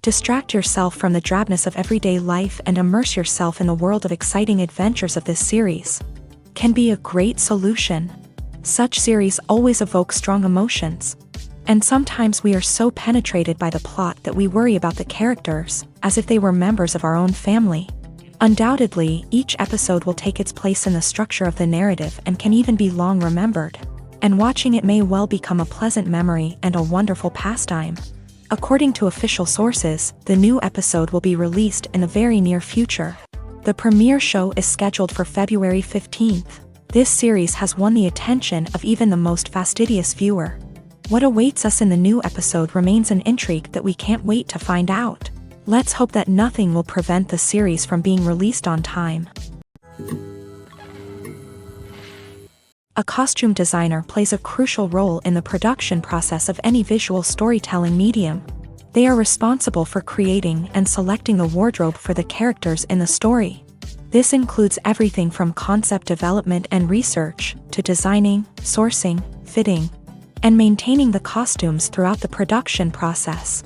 Distract yourself from the drabness of everyday life and immerse yourself in the world of exciting adventures of this series. Can be a great solution. Such series always evoke strong emotions. And sometimes we are so penetrated by the plot that we worry about the characters, as if they were members of our own family. Undoubtedly, each episode will take its place in the structure of the narrative and can even be long remembered. And watching it may well become a pleasant memory and a wonderful pastime. According to official sources, the new episode will be released in the very near future. The premiere show is scheduled for February 15th. This series has won the attention of even the most fastidious viewer. What awaits us in the new episode remains an intrigue that we can't wait to find out. Let's hope that nothing will prevent the series from being released on time. A costume designer plays a crucial role in the production process of any visual storytelling medium. They are responsible for creating and selecting the wardrobe for the characters in the story. This includes everything from concept development and research, to designing, sourcing, fitting, and maintaining the costumes throughout the production process.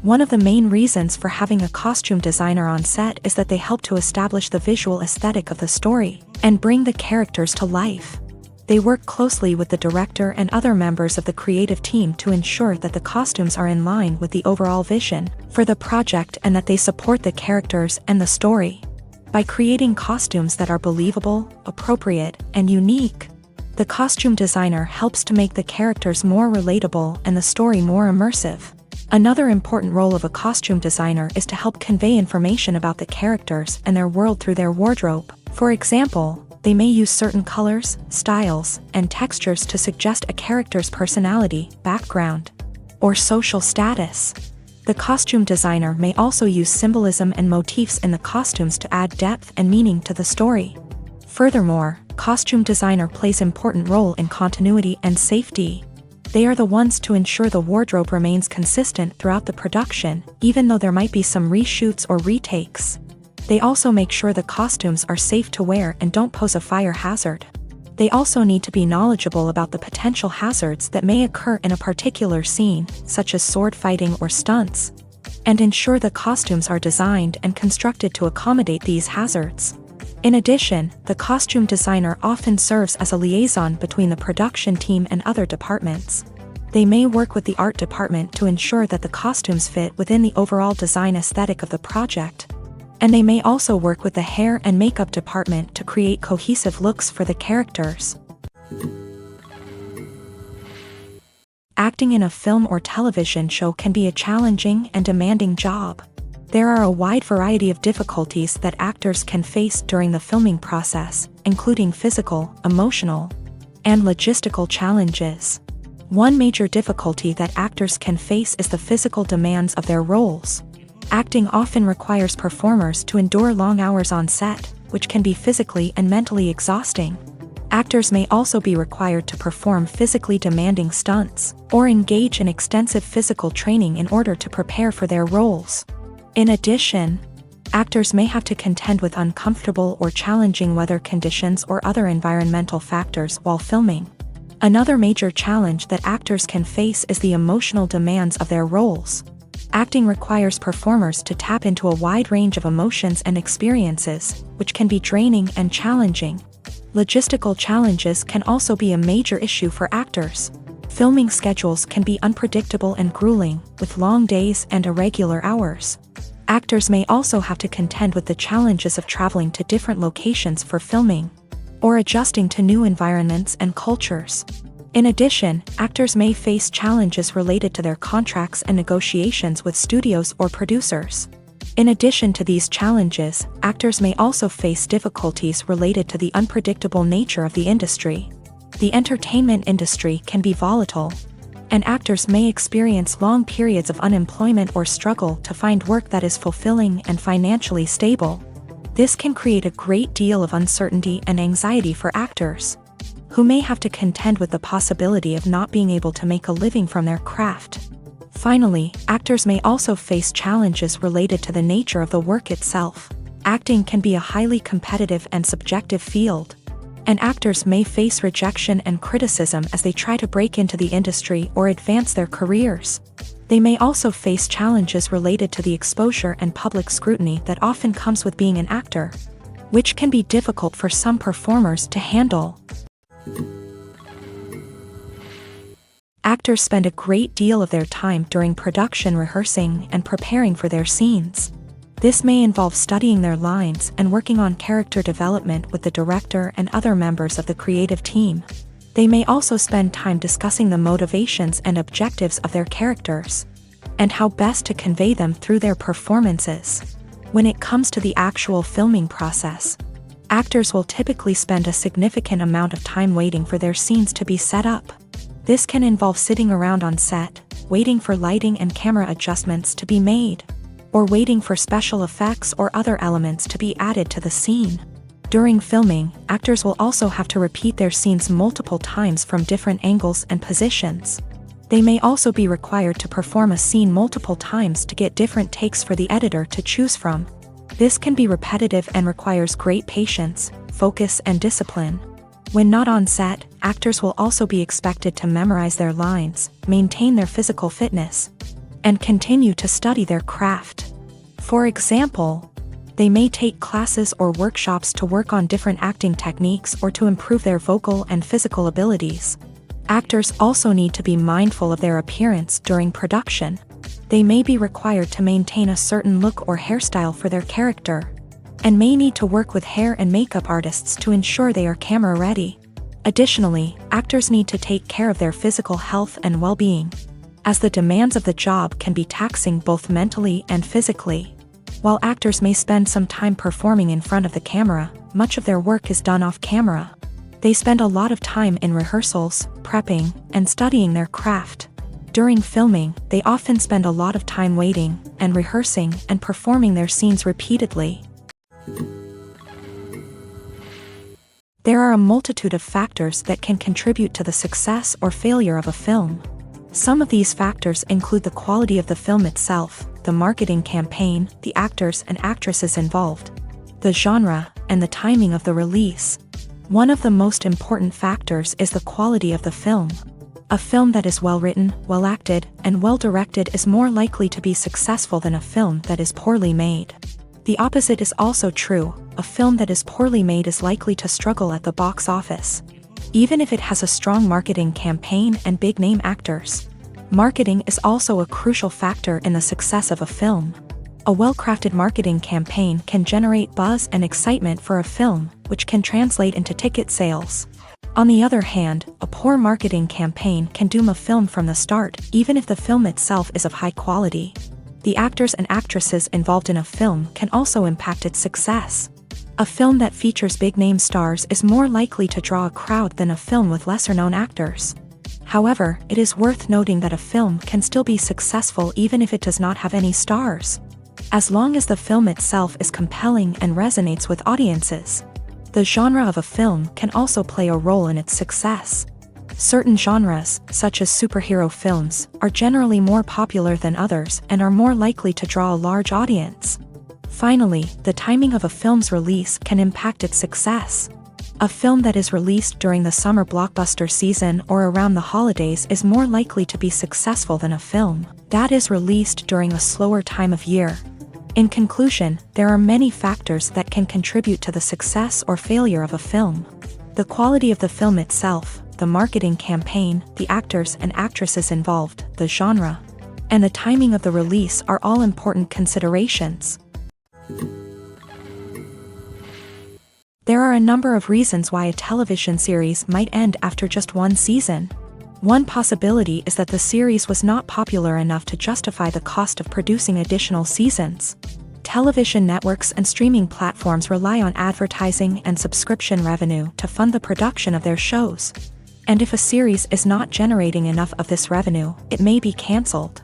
One of the main reasons for having a costume designer on set is that they help to establish the visual aesthetic of the story and bring the characters to life. They work closely with the director and other members of the creative team to ensure that the costumes are in line with the overall vision for the project and that they support the characters and the story. By creating costumes that are believable, appropriate, and unique, the costume designer helps to make the characters more relatable and the story more immersive. Another important role of a costume designer is to help convey information about the characters and their world through their wardrobe. For example, they may use certain colors, styles, and textures to suggest a character's personality, background, or social status. The costume designer may also use symbolism and motifs in the costumes to add depth and meaning to the story. Furthermore, costume designer plays an important role in continuity and safety. They are the ones to ensure the wardrobe remains consistent throughout the production, even though there might be some reshoots or retakes. They also make sure the costumes are safe to wear and don't pose a fire hazard. They also need to be knowledgeable about the potential hazards that may occur in a particular scene, such as sword fighting or stunts, and ensure the costumes are designed and constructed to accommodate these hazards. In addition, the costume designer often serves as a liaison between the production team and other departments. They may work with the art department to ensure that the costumes fit within the overall design aesthetic of the project. And they may also work with the hair and makeup department to create cohesive looks for the characters. Acting in a film or television show can be a challenging and demanding job. There are a wide variety of difficulties that actors can face during the filming process, including physical, emotional, and logistical challenges. One major difficulty that actors can face is the physical demands of their roles. Acting often requires performers to endure long hours on set, which can be physically and mentally exhausting. Actors may also be required to perform physically demanding stunts, or engage in extensive physical training in order to prepare for their roles. In addition, actors may have to contend with uncomfortable or challenging weather conditions or other environmental factors while filming. Another major challenge that actors can face is the emotional demands of their roles. Acting requires performers to tap into a wide range of emotions and experiences, which can be draining and challenging. Logistical challenges can also be a major issue for actors. Filming schedules can be unpredictable and grueling, with long days and irregular hours. Actors may also have to contend with the challenges of traveling to different locations for filming, or adjusting to new environments and cultures. In addition, actors may face challenges related to their contracts and negotiations with studios or producers. In addition to these challenges, actors may also face difficulties related to the unpredictable nature of the industry. The entertainment industry can be volatile, and actors may experience long periods of unemployment or struggle to find work that is fulfilling and financially stable. This can create a great deal of uncertainty and anxiety for actors, who may have to contend with the possibility of not being able to make a living from their craft. Finally, actors may also face challenges related to the nature of the work itself. Acting can be a highly competitive and subjective field, and actors may face rejection and criticism as they try to break into the industry or advance their careers. They may also face challenges related to the exposure and public scrutiny that often comes with being an actor, which can be difficult for some performers to handle. Actors spend a great deal of their time during production rehearsing and preparing for their scenes. This may involve studying their lines and working on character development with the director and other members of the creative team. They may also spend time discussing the motivations and objectives of their characters, and how best to convey them through their performances. When it comes to the actual filming process, actors will typically spend a significant amount of time waiting for their scenes to be set up. This can involve sitting around on set, waiting for lighting and camera adjustments to be made, or waiting for special effects or other elements to be added to the scene. During filming, actors will also have to repeat their scenes multiple times from different angles and positions. They may also be required to perform a scene multiple times to get different takes for the editor to choose from. This can be repetitive and requires great patience, focus, and discipline. When not on set, actors will also be expected to memorize their lines, maintain their physical fitness, and continue to study their craft. For example, they may take classes or workshops to work on different acting techniques or to improve their vocal and physical abilities. Actors also need to be mindful of their appearance during production. They may be required to maintain a certain look or hairstyle for their character, and may need to work with hair and makeup artists to ensure they are camera ready. Additionally, actors need to take care of their physical health and well-being, as the demands of the job can be taxing both mentally and physically. While actors may spend some time performing in front of the camera, much of their work is done off camera. They spend a lot of time in rehearsals, prepping, and studying their craft. During filming, they often spend a lot of time waiting and rehearsing and performing their scenes repeatedly. There are a multitude of factors that can contribute to the success or failure of a film. Some of these factors include the quality of the film itself, the marketing campaign, the actors and actresses involved, the genre, and the timing of the release. One of the most important factors is the quality of the film. A film that is well written, well acted, and well directed is more likely to be successful than a film that is poorly made. The opposite is also true. A film that is poorly made is likely to struggle at the box office, even if it has a strong marketing campaign and big-name actors. Marketing is also a crucial factor in the success of a film. A well-crafted marketing campaign can generate buzz and excitement for a film, which can translate into ticket sales. On the other hand, a poor marketing campaign can doom a film from the start, even if the film itself is of high quality. The actors and actresses involved in a film can also impact its success. A film that features big-name stars is more likely to draw a crowd than a film with lesser-known actors. However, it is worth noting that a film can still be successful even if it does not have any stars, as long as the film itself is compelling and resonates with audiences. The genre of a film can also play a role in its success. Certain genres, such as superhero films, are generally more popular than others and are more likely to draw a large audience. Finally, the timing of a film's release can impact its success. A film that is released during the summer blockbuster season or around the holidays is more likely to be successful than a film that is released during a slower time of year. In conclusion, there are many factors that can contribute to the success or failure of a film. The quality of the film itself, the marketing campaign, the actors and actresses involved, the genre, and the timing of the release are all important considerations. There are a number of reasons why a television series might end after just one season. One possibility is that the series was not popular enough to justify the cost of producing additional seasons. Television networks and streaming platforms rely on advertising and subscription revenue to fund the production of their shows. And if a series is not generating enough of this revenue, it may be cancelled.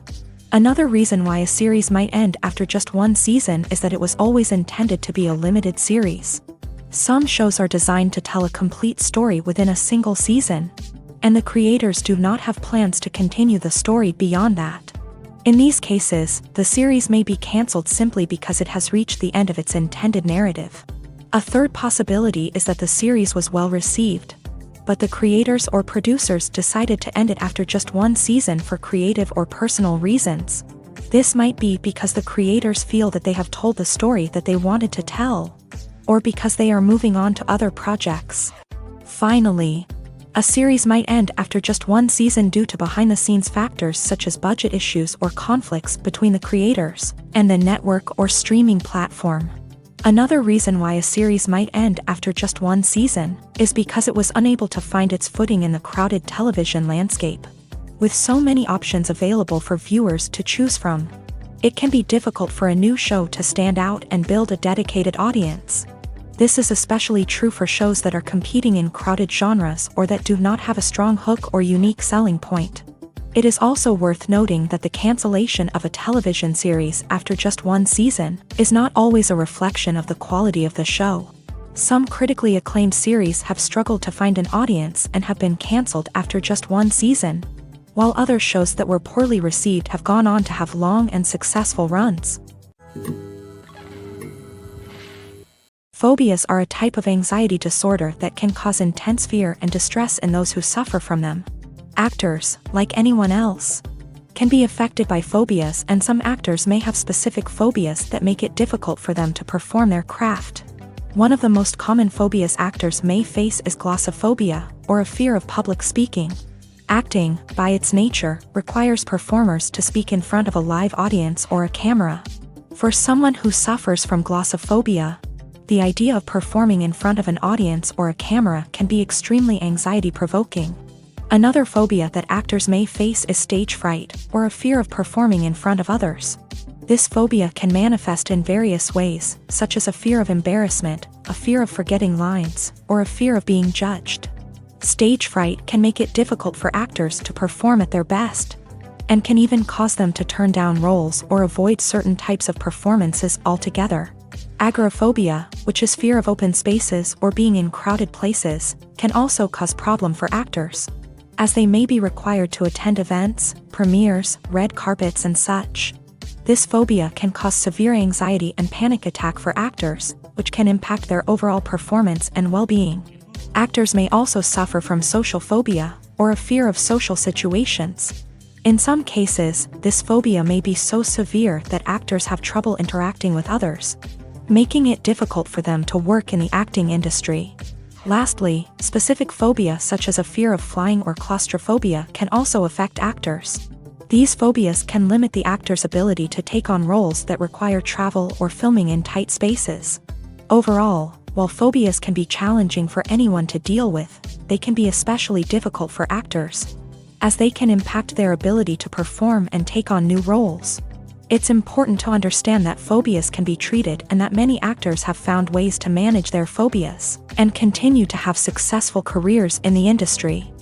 Another reason why a series might end after just one season is that it was always intended to be a limited series. Some shows are designed to tell a complete story within a single season, and the creators do not have plans to continue the story beyond that. In these cases, the series may be cancelled simply because it has reached the end of its intended narrative. A third possibility is that the series was well received. but the creators or producers decided to end it after just one season for creative or personal reasons. This might be because the creators feel that they have told the story that they wanted to tell, or because they are moving on to other projects. Finally, a series might end after just one season due to behind-the-scenes factors such as budget issues or conflicts between the creators and the network or streaming platform. Another reason why a series might end after just one season is because it was unable to find its footing in the crowded television landscape. With so many options available for viewers to choose from, it can be difficult for a new show to stand out and build a dedicated audience. This is especially true for shows that are competing in crowded genres or that do not have a strong hook or unique selling point. It is also worth noting that the cancellation of a television series after just one season is not always a reflection of the quality of the show. Some critically acclaimed series have struggled to find an audience and have been cancelled after just one season, while other shows that were poorly received have gone on to have long and successful runs. Phobias are a type of anxiety disorder that can cause intense fear and distress in those who suffer from them. Actors, like anyone else, can be affected by phobias, and some actors may have specific phobias that make it difficult for them to perform their craft. One of the most common phobias actors may face is glossophobia, or a fear of public speaking. Acting, by its nature, requires performers to speak in front of a live audience or a camera. For someone who suffers from glossophobia, the idea of performing in front of an audience or a camera can be extremely anxiety-provoking. Another phobia that actors may face is stage fright, or a fear of performing in front of others. This phobia can manifest in various ways, such as a fear of embarrassment, a fear of forgetting lines, or a fear of being judged. Stage fright can make it difficult for actors to perform at their best, and can even cause them to turn down roles or avoid certain types of performances altogether. Agoraphobia, which is fear of open spaces or being in crowded places, can also cause problem for actors, as they may be required to attend events, premieres, red carpets and such. This phobia can cause severe anxiety and panic attack for actors, which can impact their overall performance and well-being. Actors may also suffer from social phobia, or a fear of social situations. In some cases, this phobia may be so severe that actors have trouble interacting with others, making it difficult for them to work in the acting industry. Lastly, specific phobia such as a fear of flying or claustrophobia can also affect actors. These phobias can limit the actor's ability to take on roles that require travel or filming in tight spaces. Overall, while phobias can be challenging for anyone to deal with, they can be especially difficult for actors, as they can impact their ability to perform and take on new roles. It's important to understand that phobias can be treated and that many actors have found ways to manage their phobias and continue to have successful careers in the industry.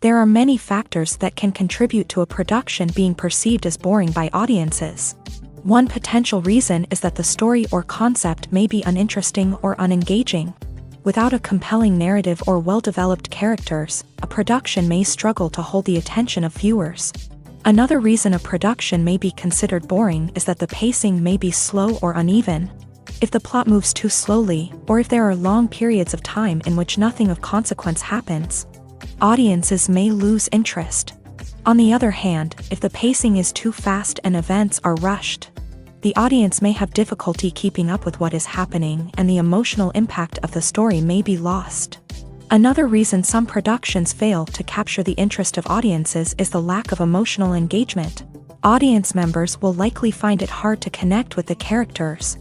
There are many factors that can contribute to a production being perceived as boring by audiences. One potential reason is that the story or concept may be uninteresting or unengaging. Without a compelling narrative or well-developed characters, a production may struggle to hold the attention of viewers. Another reason a production may be considered boring is that the pacing may be slow or uneven. If the plot moves too slowly, or if there are long periods of time in which nothing of consequence happens, audiences may lose interest. On the other hand, if the pacing is too fast and events are rushed, the audience may have difficulty keeping up with what is happening and the emotional impact of the story may be lost. Another reason some productions fail to capture the interest of audiences is the lack of emotional engagement. Audience members will likely find it hard to connect with the characters,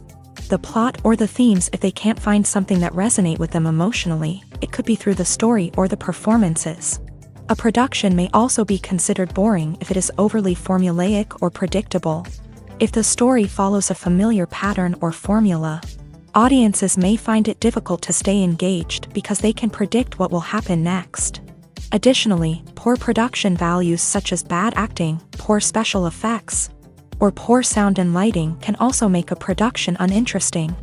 the plot, or the themes if they can't find something that resonates with them emotionally. It could be through the story or the performances. A production may also be considered boring if it is overly formulaic or predictable. If the story follows a familiar pattern or formula, audiences may find it difficult to stay engaged because they can predict what will happen next. Additionally, poor production values such as bad acting, poor special effects, or poor sound and lighting can also make a production uninteresting.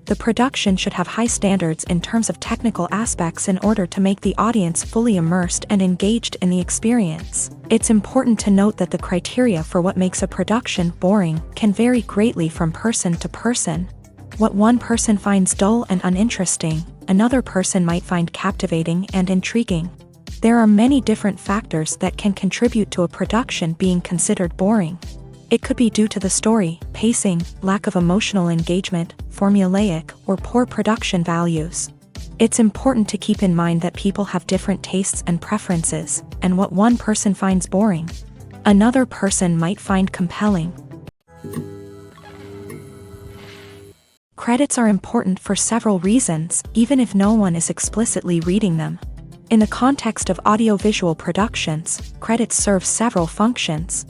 The production should have high standards in terms of technical aspects in order to make the audience fully immersed and engaged in the experience. It's important to note that the criteria for what makes a production boring can vary greatly from person to person. What one person finds dull and uninteresting another person might find captivating and intriguing. There are many different factors that can contribute to a production being considered boring. It could be due to the story, pacing, lack of emotional engagement, formulaic, or poor production values. It's important to keep in mind that people have different tastes and preferences, and what one person finds boring, another person might find compelling. Credits are important for several reasons, even if no one is explicitly reading them. In the context of audiovisual productions, credits serve several functions,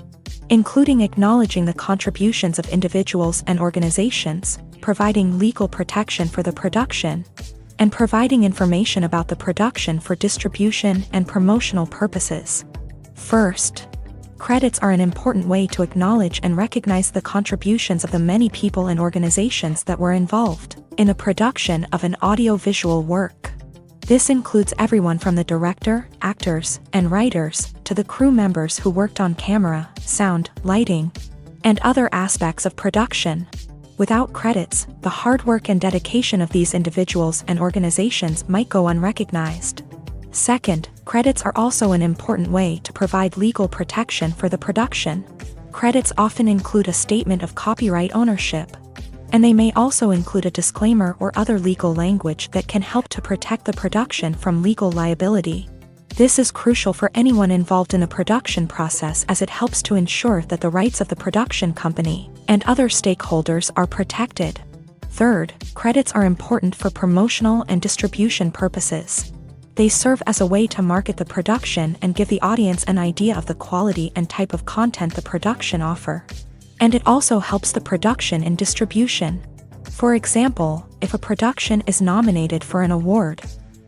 including acknowledging the contributions of individuals and organizations, providing legal protection for the production, and providing information about the production for distribution and promotional purposes. First, credits are an important way to acknowledge and recognize the contributions of the many people and organizations that were involved in the production of an audiovisual work. This includes everyone from the director, actors, and writers, to the crew members who worked on camera, sound, lighting, and other aspects of production. Without credits, the hard work and dedication of these individuals and organizations might go unrecognized. Second, credits are also an important way to provide legal protection for the production. Credits often include a statement of copyright ownership, and they may also include a disclaimer or other legal language that can help to protect the production from legal liability. This is crucial for anyone involved in the production process, as it helps to ensure that the rights of the production company and other stakeholders are protected. Third, credits are important for promotional and distribution purposes. They serve as a way to market the production and give the audience an idea of the quality and type of content the production offer. And it also helps the production in distribution. For example, if a production is nominated for an award,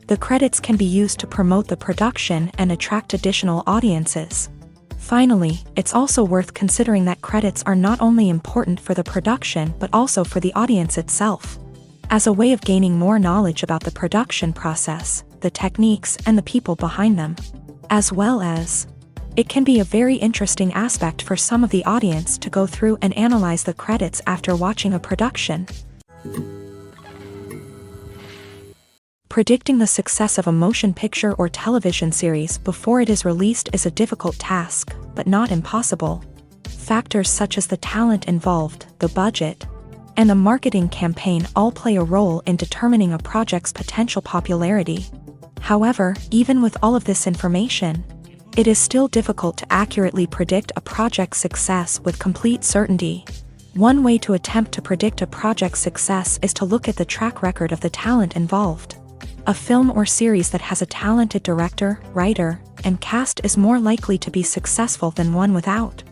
the credits can be used to promote the production and attract additional audiences. Finally, it's also worth considering that credits are not only important for the production but also for the audience itself. As a way of gaining more knowledge about the production process, the techniques, and the people behind them, as well as it can be a very interesting aspect for some of the audience to go through and analyze the credits after watching a production. Predicting the success of a motion picture or television series before it is released is a difficult task, but not impossible. Factors such as the talent involved, the budget, and the marketing campaign all play a role in determining a project's potential popularity. However, even with all of this information, it is still difficult to accurately predict a project's success with complete certainty. One way to attempt to predict a project's success is to look at the track record of the talent involved. A film or series that has a talented director, writer, and cast is more likely to be successful than one without.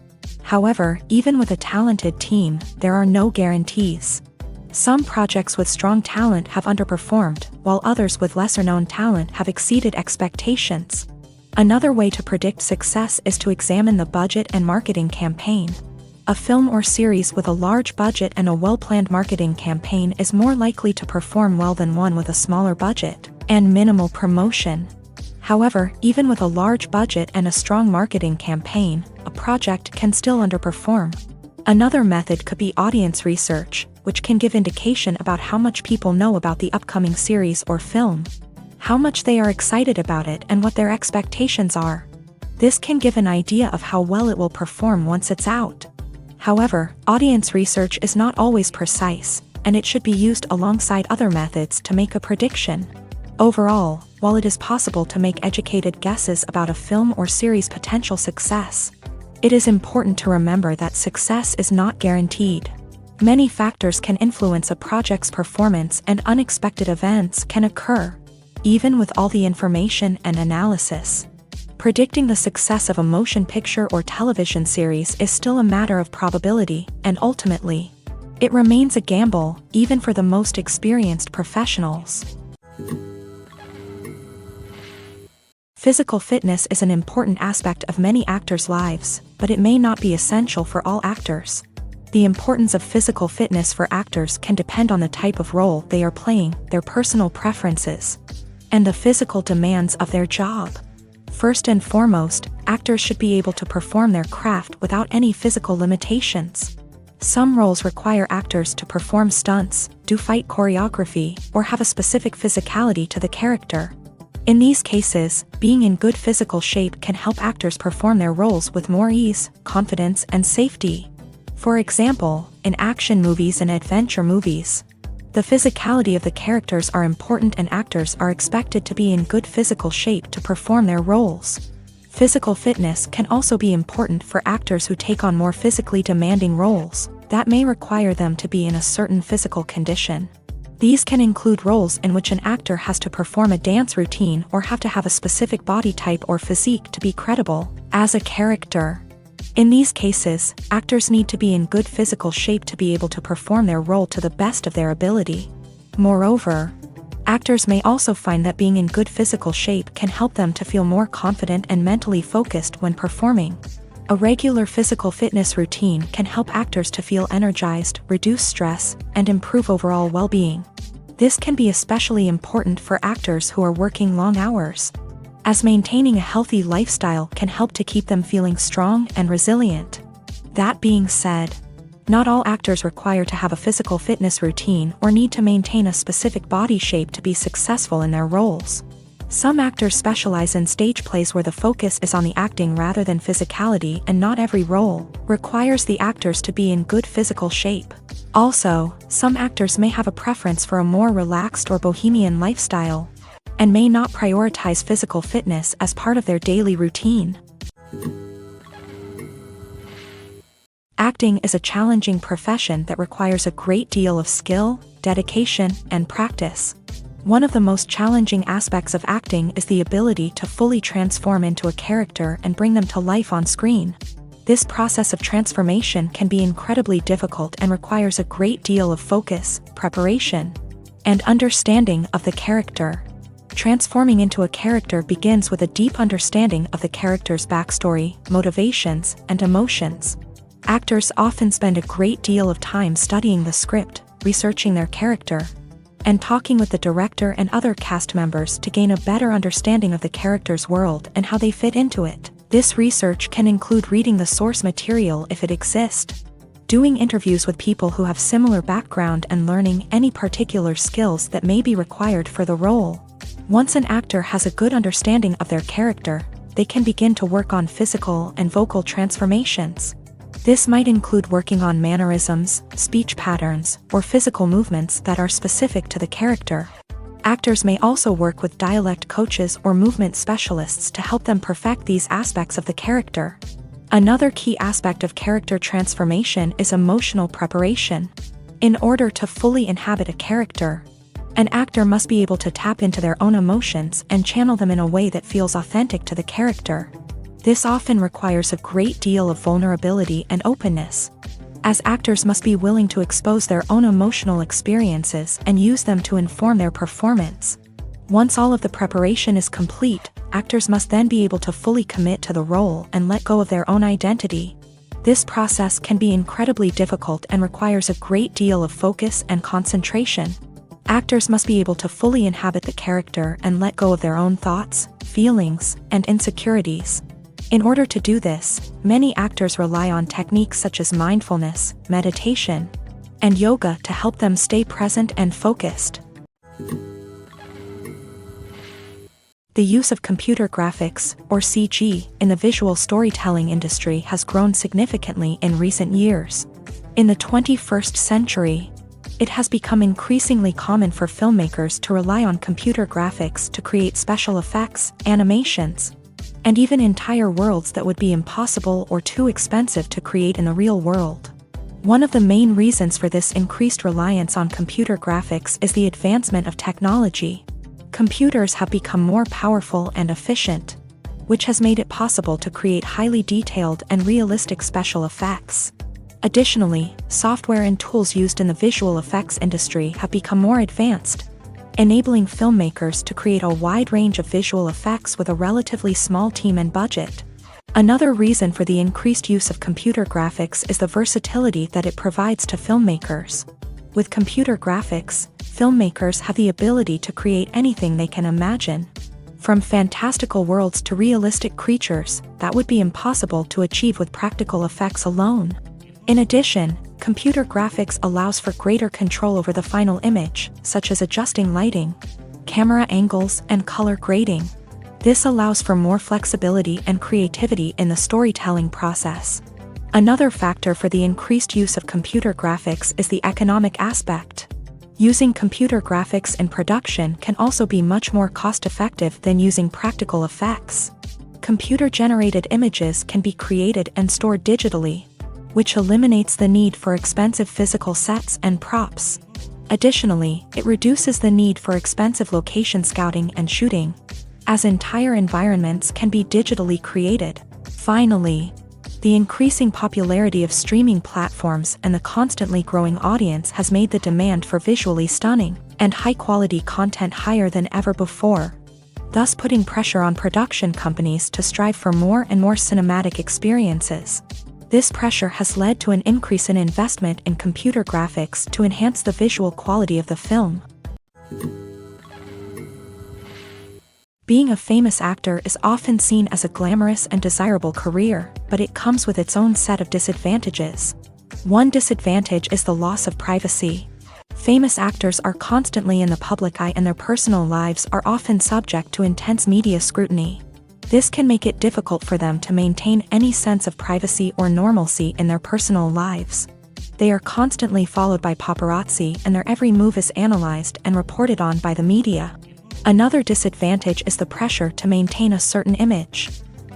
However, even with a talented team, there are no guarantees. Some projects with strong talent have underperformed, while others with lesser-known talent have exceeded expectations. Another way to predict success is to examine the budget and marketing campaign. A film or series with a large budget and a well-planned marketing campaign is more likely to perform well than one with a smaller budget and minimal promotion. However, even with a large budget and a strong marketing campaign, a project can still underperform. Another method could be audience research, which can give indication about how much people know about the upcoming series or film, how much they are excited about it, and what their expectations are. This can give an idea of how well it will perform once it's out. However, audience research is not always precise, and it should be used alongside other methods to make a prediction. Overall, while it is possible to make educated guesses about a film or series' potential success, it is important to remember that success is not guaranteed. Many factors can influence a project's performance, and unexpected events can occur, even with all the information and analysis. Predicting the success of a motion picture or television series is still a matter of probability, and ultimately, it remains a gamble, even for the most experienced professionals. Physical fitness is an important aspect of many actors' lives, but it may not be essential for all actors. The importance of physical fitness for actors can depend on the type of role they are playing, their personal preferences, and the physical demands of their job. First and foremost, actors should be able to perform their craft without any physical limitations. Some roles require actors to perform stunts, do fight choreography, or have a specific physicality to the character. In these cases, being in good physical shape can help actors perform their roles with more ease, confidence, and safety. For example, in action movies and adventure movies, the physicality of the characters are important and actors are expected to be in good physical shape to perform their roles. Physical fitness can also be important for actors who take on more physically demanding roles that may require them to be in a certain physical condition. These can include roles in which an actor has to perform a dance routine or have to have a specific body type or physique to be credible as a character. In these cases, actors need to be in good physical shape to be able to perform their role to the best of their ability. Moreover, actors may also find that being in good physical shape can help them to feel more confident and mentally focused when performing. A regular physical fitness routine can help actors to feel energized, reduce stress, and improve overall well-being. This can be especially important for actors who are working long hours, as maintaining a healthy lifestyle can help to keep them feeling strong and resilient. That being said, not all actors require to have a physical fitness routine or need to maintain a specific body shape to be successful in their roles. Some actors specialize in stage plays where the focus is on the acting rather than physicality, and not every role requires the actors to be in good physical shape. Also, some actors may have a preference for a more relaxed or bohemian lifestyle, and may not prioritize physical fitness as part of their daily routine. Acting is a challenging profession that requires a great deal of skill, dedication, and practice. One of the most challenging aspects of acting is the ability to fully transform into a character and bring them to life on screen. This process of transformation can be incredibly difficult and requires a great deal of focus, preparation, and understanding of the character. Transforming into a character begins with a deep understanding of the character's backstory, motivations, and emotions. Actors often spend a great deal of time studying the script, researching their character, and talking with the director and other cast members to gain a better understanding of the character's world and how they fit into it. This research can include reading the source material if it exists, doing interviews with people who have similar background, and learning any particular skills that may be required for the role. Once an actor has a good understanding of their character, they can begin to work on physical and vocal transformations. This might include working on mannerisms, speech patterns, or physical movements that are specific to the character. Actors may also work with dialect coaches or movement specialists to help them perfect these aspects of the character. Another key aspect of character transformation is emotional preparation. In order to fully inhabit a character, an actor must be able to tap into their own emotions and channel them in a way that feels authentic to the character. This often requires a great deal of vulnerability and openness, as actors must be willing to expose their own emotional experiences and use them to inform their performance. Once all of the preparation is complete, actors must then be able to fully commit to the role and let go of their own identity. This process can be incredibly difficult and requires a great deal of focus and concentration. Actors must be able to fully inhabit the character and let go of their own thoughts, feelings, and insecurities. In order to do this, many actors rely on techniques such as mindfulness, meditation, and yoga to help them stay present and focused. The use of computer graphics, or CG, in the visual storytelling industry has grown significantly in recent years. In the 21st century, it has become increasingly common for filmmakers to rely on computer graphics to create special effects, animations, and even entire worlds that would be impossible or too expensive to create in the real world. One of the main reasons for this increased reliance on computer graphics is the advancement of technology. Computers have become more powerful and efficient, which has made it possible to create highly detailed and realistic special effects. Additionally, software and tools used in the visual effects industry have become more advanced, enabling filmmakers to create a wide range of visual effects with a relatively small team and budget. Another reason for the increased use of computer graphics is the versatility that it provides to filmmakers. With computer graphics, filmmakers have the ability to create anything they can imagine, from fantastical worlds to realistic creatures that would be impossible to achieve with practical effects alone. In addition, Computer graphics allows for greater control over the final image, such as adjusting lighting, camera angles, and color grading. This allows for more flexibility and creativity in the storytelling process. Another factor for the increased use of computer graphics is the economic aspect. Using computer graphics in production can also be much more cost-effective than using practical effects. Computer-generated images can be created and stored digitally, which eliminates the need for expensive physical sets and props. Additionally, it reduces the need for expensive location scouting and shooting, as entire environments can be digitally created. Finally, the increasing popularity of streaming platforms and the constantly growing audience has made the demand for visually stunning and high-quality content higher than ever before, thus putting pressure on production companies to strive for more and more cinematic experiences. This pressure has led to an increase in investment in computer graphics to enhance the visual quality of the film. Being a famous actor is often seen as a glamorous and desirable career, but it comes with its own set of disadvantages. One disadvantage is the loss of privacy. Famous actors are constantly in the public eye and their personal lives are often subject to intense media scrutiny. This can make it difficult for them to maintain any sense of privacy or normalcy in their personal lives. They are constantly followed by paparazzi and their every move is analyzed and reported on by the media. Another disadvantage is the pressure to maintain a certain image.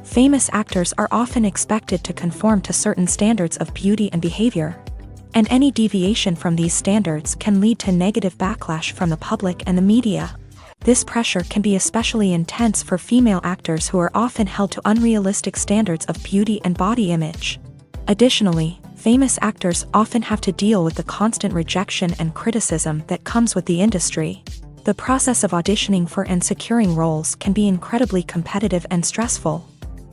Famous actors are often expected to conform to certain standards of beauty and behavior, and any deviation from these standards can lead to negative backlash from the public and the media. This pressure can be especially intense for female actors who are often held to unrealistic standards of beauty and body image. Additionally, famous actors often have to deal with the constant rejection and criticism that comes with the industry. The process of auditioning for and securing roles can be incredibly competitive and stressful.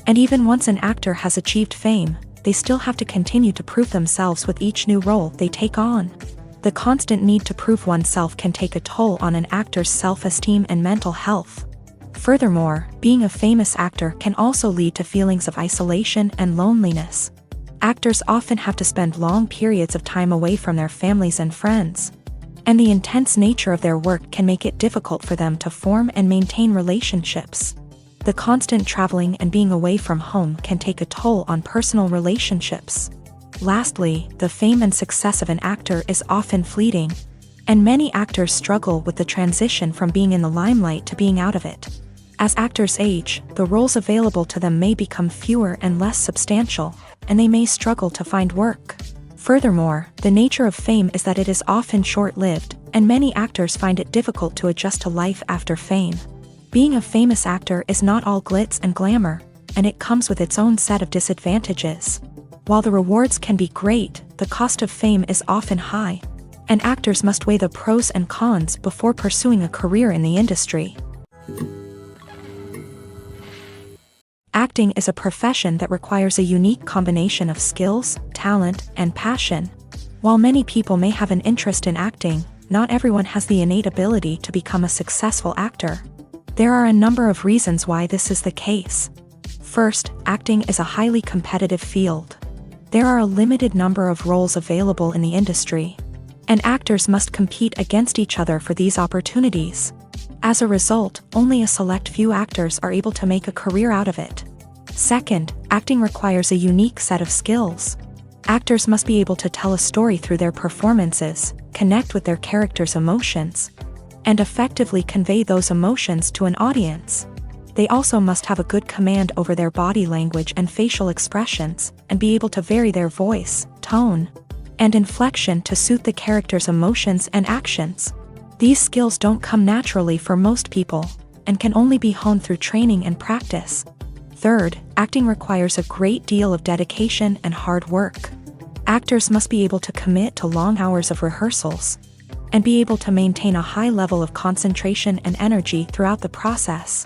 And even once an actor has achieved fame, they still have to continue to prove themselves with each new role they take on. The constant need to prove oneself can take a toll on an actor's self-esteem and mental health. Furthermore, being a famous actor can also lead to feelings of isolation and loneliness. Actors often have to spend long periods of time away from their families and friends, and the intense nature of their work can make it difficult for them to form and maintain relationships. The constant traveling and being away from home can take a toll on personal relationships. Lastly, the fame and success of an actor is often fleeting, and many actors struggle with the transition from being in the limelight to being out of it. As actors age, the roles available to them may become fewer and less substantial, and they may struggle to find work. Furthermore, the nature of fame is that it is often short-lived, and many actors find it difficult to adjust to life after fame. Being a famous actor is not all glitz and glamour, and it comes with its own set of disadvantages. While the rewards can be great, the cost of fame is often high, and actors must weigh the pros and cons before pursuing a career in the industry. Acting is a profession that requires a unique combination of skills, talent, and passion. While many people may have an interest in acting, not everyone has the innate ability to become a successful actor. There are a number of reasons why this is the case. First, acting is a highly competitive field. There are a limited number of roles available in the industry, and actors must compete against each other for these opportunities. As a result, only a select few actors are able to make a career out of it. Second, acting requires a unique set of skills. Actors must be able to tell a story through their performances, connect with their characters' emotions, and effectively convey those emotions to an audience. They also must have a good command over their body language and facial expressions, and be able to vary their voice, tone, and inflection to suit the character's emotions and actions. These skills don't come naturally for most people, and can only be honed through training and practice. Third, acting requires a great deal of dedication and hard work. Actors must be able to commit to long hours of rehearsals, and be able to maintain a high level of concentration and energy throughout the process.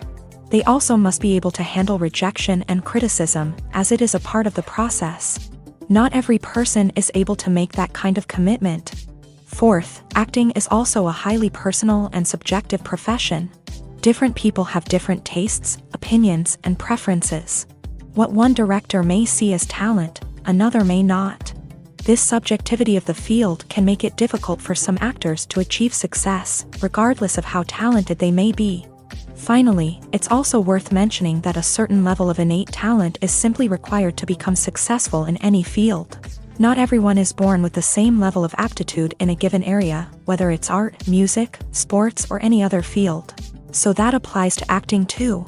They also must be able to handle rejection and criticism, as it is a part of the process. Not every person is able to make that kind of commitment. Fourth, acting is also a highly personal and subjective profession. Different people have different tastes, opinions, and preferences. What one director may see as talent, another may not. This subjectivity of the field can make it difficult for some actors to achieve success, regardless of how talented they may be. Finally, it's also worth mentioning that a certain level of innate talent is simply required to become successful in any field. Not everyone is born with the same level of aptitude in a given area, whether it's art, music, sports, or any other field. So that applies to acting too.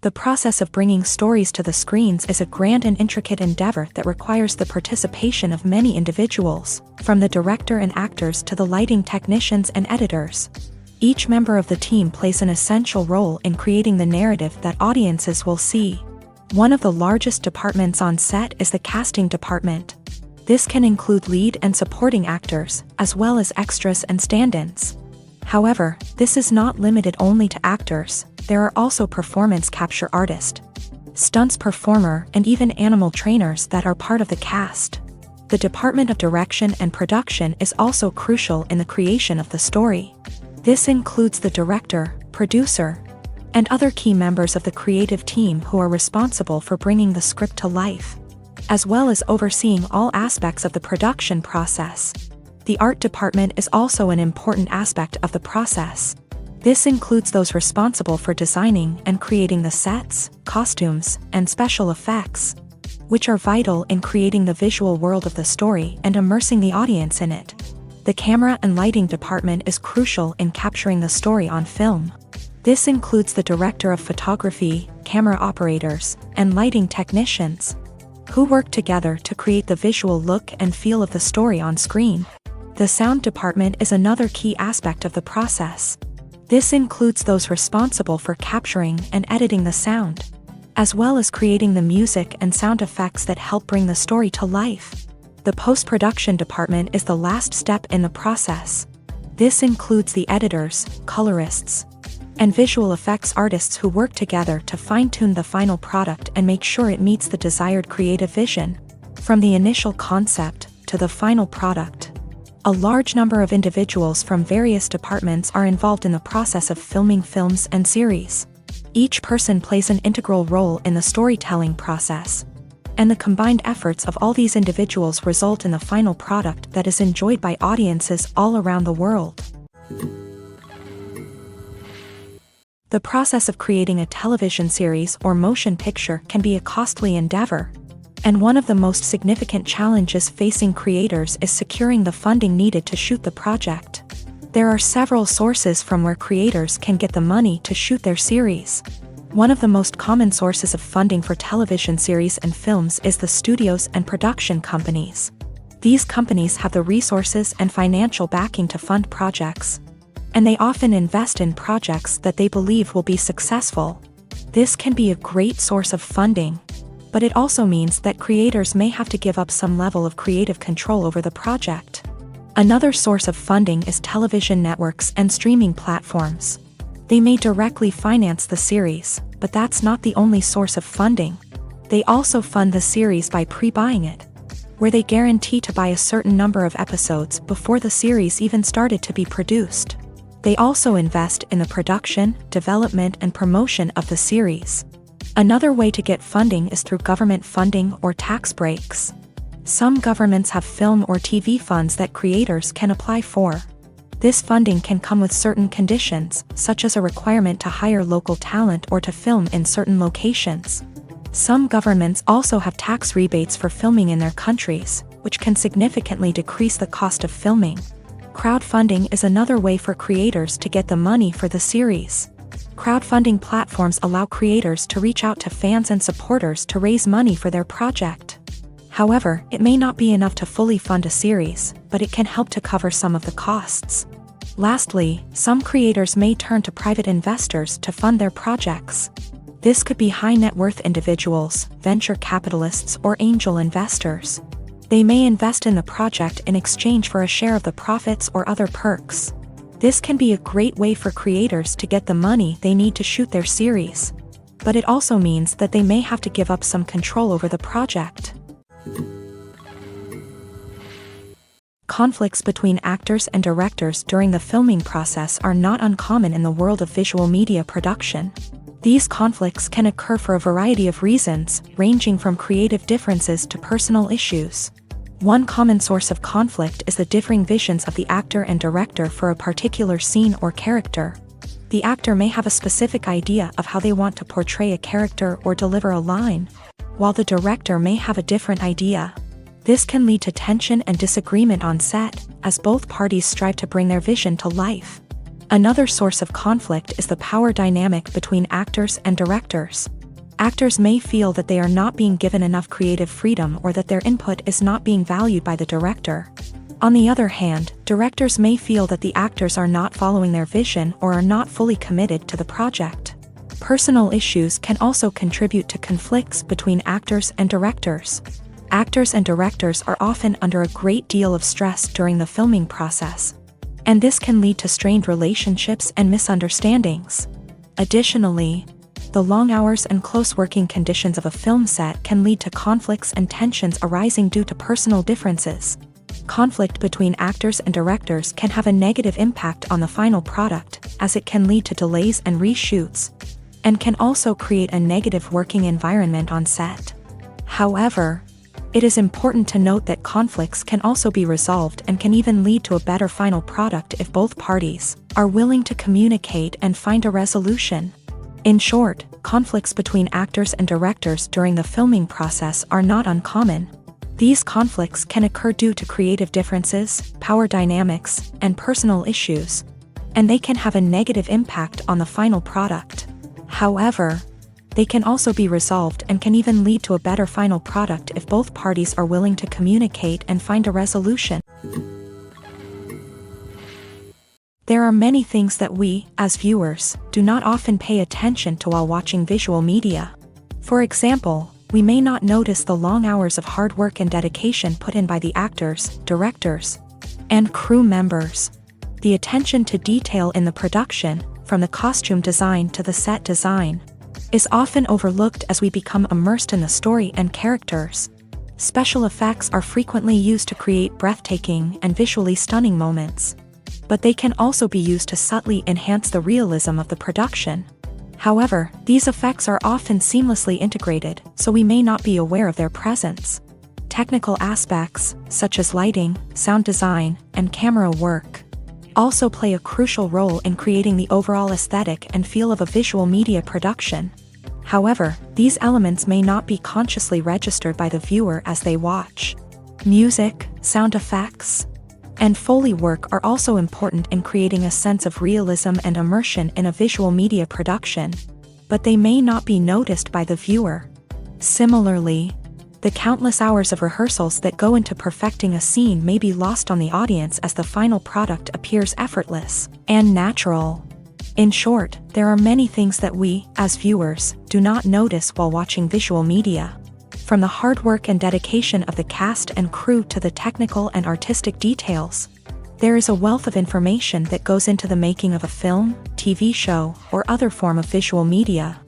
The process of bringing stories to the screens is a grand and intricate endeavor that requires the participation of many individuals, from the director and actors to the lighting technicians and editors. Each member of the team plays an essential role in creating the narrative that audiences will see. One of the largest departments on set is the casting department. This can include lead and supporting actors, as well as extras and stand-ins. However, this is not limited only to actors. There are also performance capture artists, stunts performer, and even animal trainers that are part of the cast. The Department of Direction and Production is also crucial in the creation of the story. This includes the director, producer, and other key members of the creative team who are responsible for bringing the script to life, as well as overseeing all aspects of the production process. The art department is also an important aspect of the process. This includes those responsible for designing and creating the sets, costumes, and special effects, which are vital in creating the visual world of the story and immersing the audience in it. The camera and lighting department is crucial in capturing the story on film. This includes the director of photography, camera operators, and lighting technicians, who work together to create the visual look and feel of the story on screen. The sound department is another key aspect of the process. This includes those responsible for capturing and editing the sound, as well as creating the music and sound effects that help bring the story to life. The post-production department is the last step in the process. This includes the editors, colorists, and visual effects artists who work together to fine-tune the final product and make sure it meets the desired creative vision. From the initial concept to the final product, a large number of individuals from various departments are involved in the process of filming films and series. Each person plays an integral role in the storytelling process, and the combined efforts of all these individuals result in the final product that is enjoyed by audiences all around the world. The process of creating a television series or motion picture can be a costly endeavor, and one of the most significant challenges facing creators is securing the funding needed to shoot the project. There are several sources from where creators can get the money to shoot their series. One of the most common sources of funding for television series and films is the studios and production companies. These companies have the resources and financial backing to fund projects, and they often invest in projects that they believe will be successful. This can be a great source of funding, but it also means that creators may have to give up some level of creative control over the project. Another source of funding is television networks and streaming platforms. They may directly finance the series, but that's not the only source of funding. They also fund the series by pre-buying it, where they guarantee to buy a certain number of episodes before the series even started to be produced. They also invest in the production, development, and promotion of the series. Another way to get funding is through government funding or tax breaks. Some governments have film or TV funds that creators can apply for. This funding can come with certain conditions, such as a requirement to hire local talent or to film in certain locations. Some governments also have tax rebates for filming in their countries, which can significantly decrease the cost of filming. Crowdfunding is another way for creators to get the money for the series. Crowdfunding platforms allow creators to reach out to fans and supporters to raise money for their project. However, it may not be enough to fully fund a series, but it can help to cover some of the costs. Lastly, some creators may turn to private investors to fund their projects. This could be high net worth individuals, venture capitalists, or angel investors. They may invest in the project in exchange for a share of the profits or other perks. This can be a great way for creators to get the money they need to shoot their series, but it also means that they may have to give up some control over the project. Conflicts between actors and directors during the filming process are not uncommon in the world of visual media production. These conflicts can occur for a variety of reasons, ranging from creative differences to personal issues. One common source of conflict is the differing visions of the actor and director for a particular scene or character. The actor may have a specific idea of how they want to portray a character or deliver a line, while the director may have a different idea. This can lead to tension and disagreement on set, as both parties strive to bring their vision to life. Another source of conflict is the power dynamic between actors and directors. Actors may feel that they are not being given enough creative freedom or that their input is not being valued by the director. On the other hand, directors may feel that the actors are not following their vision or are not fully committed to the project. Personal issues can also contribute to conflicts between actors and directors. Actors and directors are often under a great deal of stress during the filming process, and this can lead to strained relationships and misunderstandings. Additionally, the long hours and close working conditions of a film set can lead to conflicts and tensions arising due to personal differences. Conflict between actors and directors can have a negative impact on the final product, as it can lead to delays and reshoots, and can also create a negative working environment on set. However, it is important to note that conflicts can also be resolved and can even lead to a better final product if both parties are willing to communicate and find a resolution. In short, conflicts between actors and directors during the filming process are not uncommon. These conflicts can occur due to creative differences, power dynamics, and personal issues, and they can have a negative impact on the final product. However, they can also be resolved and can even lead to a better final product if both parties are willing to communicate and find a resolution. There are many things that we, as viewers, do not often pay attention to while watching visual media. For example, we may not notice the long hours of hard work and dedication put in by the actors, directors, and crew members. The attention to detail in the production, from the costume design to the set design, is often overlooked as we become immersed in the story and characters. Special effects are frequently used to create breathtaking and visually stunning moments, but they can also be used to subtly enhance the realism of the production. However, these effects are often seamlessly integrated, so we may not be aware of their presence. Technical aspects, such as lighting, sound design, and camera work, also play a crucial role in creating the overall aesthetic and feel of a visual media production. However, these elements may not be consciously registered by the viewer as they watch. Music, sound effects, and Foley work are also important in creating a sense of realism and immersion in a visual media production, but they may not be noticed by the viewer. Similarly, the countless hours of rehearsals that go into perfecting a scene may be lost on the audience as the final product appears effortless and natural. In short, there are many things that we, as viewers, do not notice while watching visual media. From the hard work and dedication of the cast and crew to the technical and artistic details, there is a wealth of information that goes into the making of a film, TV show, or other form of visual media,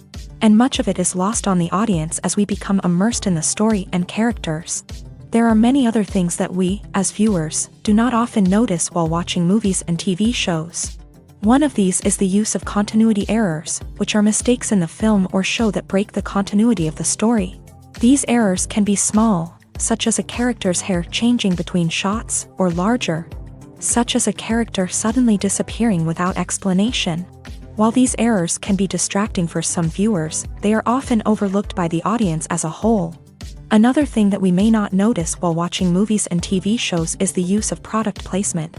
and much of it is lost on the audience as we become immersed in the story and characters. There are many other things that we, as viewers, do not often notice while watching movies and TV shows. One of these is the use of continuity errors, which are mistakes in the film or show that break the continuity of the story. These errors can be small, such as a character's hair changing between shots, or larger, such as a character suddenly disappearing without explanation. While these errors can be distracting for some viewers, they are often overlooked by the audience as a whole. Another thing that we may not notice while watching movies and TV shows is the use of product placement,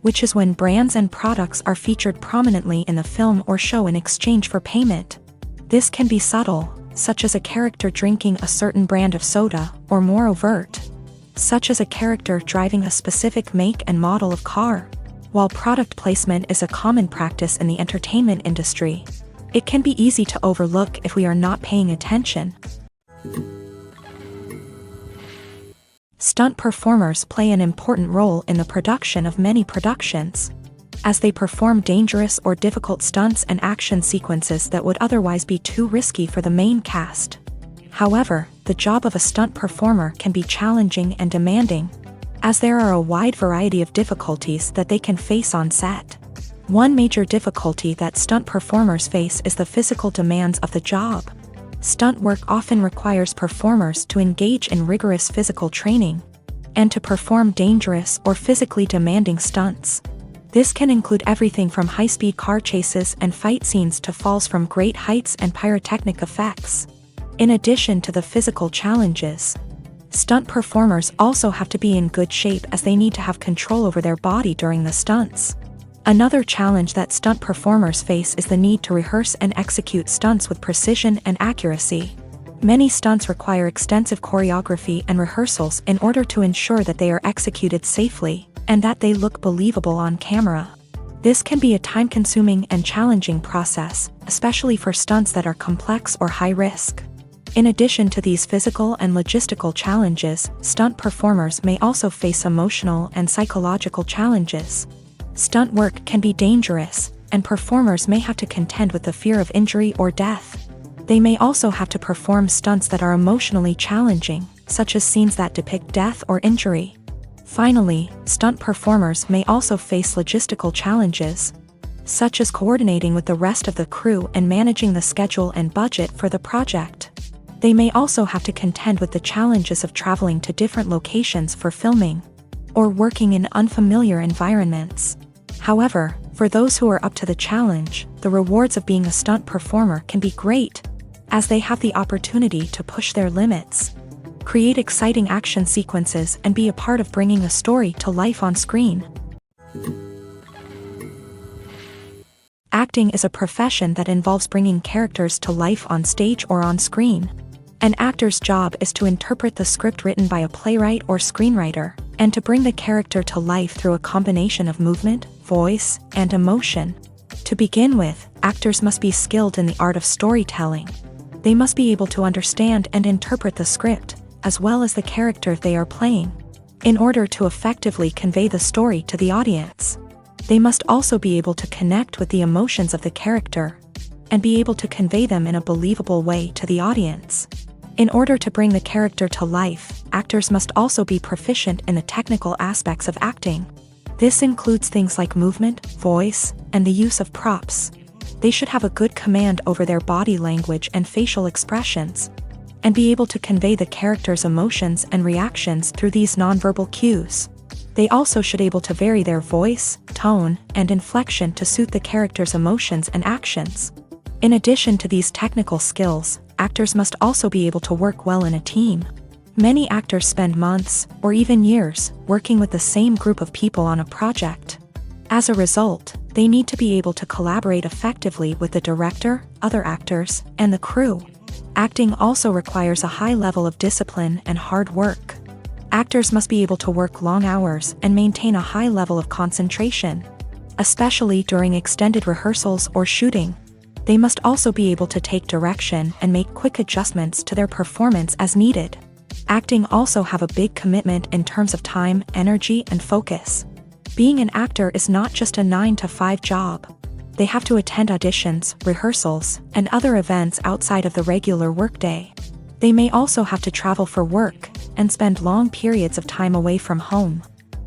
which is when brands and products are featured prominently in the film or show in exchange for payment. This can be subtle, such as a character drinking a certain brand of soda, or more overt, such as a character driving a specific make and model of car. While product placement is a common practice in the entertainment industry, it can be easy to overlook if we are not paying attention. Stunt performers play an important role in the production of many productions, as they perform dangerous or difficult stunts and action sequences that would otherwise be too risky for the main cast. However, the job of a stunt performer can be challenging and demanding. as there are a wide variety of difficulties that they can face on set. One major difficulty that stunt performers face is the physical demands of the job. Stunt work often requires performers to engage in rigorous physical training and to perform dangerous or physically demanding stunts. This can include everything from high-speed car chases and fight scenes to falls from great heights and pyrotechnic effects. In addition to the physical challenges, stunt performers also have to be in good shape as they need to have control over their body during the stunts. Another challenge that stunt performers face is the need to rehearse and execute stunts with precision and accuracy. Many stunts require extensive choreography and rehearsals in order to ensure that they are executed safely and that they look believable on camera. This can be a time-consuming and challenging process, especially for stunts that are complex or high-risk. In addition to these physical and logistical challenges, stunt performers may also face emotional and psychological challenges. Stunt work can be dangerous, and performers may have to contend with the fear of injury or death. They may also have to perform stunts that are emotionally challenging, such as scenes that depict death or injury. Finally, stunt performers may also face logistical challenges, such as coordinating with the rest of the crew and managing the schedule and budget for the project. They may also have to contend with the challenges of traveling to different locations for filming, or working in unfamiliar environments. However, for those who are up to the challenge, the rewards of being a stunt performer can be great, as they have the opportunity to push their limits, create exciting action sequences, and be a part of bringing a story to life on screen. Acting is a profession that involves bringing characters to life on stage or on screen. An actor's job is to interpret the script written by a playwright or screenwriter, and to bring the character to life through a combination of movement, voice, and emotion. To begin with, actors must be skilled in the art of storytelling. They must be able to understand and interpret the script, as well as the character they are playing, in order to effectively convey the story to the audience. They must also be able to connect with the emotions of the character, and be able to convey them in a believable way to the audience. In order to bring the character to life, actors must also be proficient in the technical aspects of acting. This includes things like movement, voice, and the use of props. They should have a good command over their body language and facial expressions, and be able to convey the character's emotions and reactions through these nonverbal cues. They also should be able to vary their voice, tone, and inflection to suit the character's emotions and actions. In addition to these technical skills, actors must also be able to work well in a team. Many actors spend months, or even years, working with the same group of people on a project. As a result, they need to be able to collaborate effectively with the director, other actors, and the crew. Acting also requires a high level of discipline and hard work. Actors must be able to work long hours and maintain a high level of concentration, especially during extended rehearsals or shooting. They must also be able to take direction and make quick adjustments to their performance as needed. Acting also have a big commitment in terms of time, energy, and focus. Being an actor is not just a 9-to-5 job. They have to attend auditions, rehearsals, and other events outside of the regular workday. They may also have to travel for work and spend long periods of time away from home.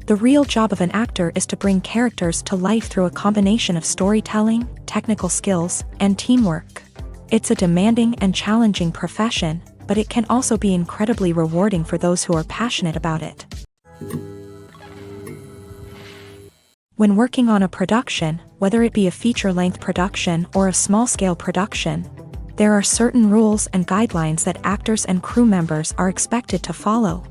The real job of an actor is to bring characters to life through a combination of storytelling, technical skills, and teamwork. It's a demanding and challenging profession, but it can also be incredibly rewarding for those who are passionate about it. When working on a production, whether it be a feature-length production or a small-scale production, there are certain rules and guidelines that actors and crew members are expected to follow.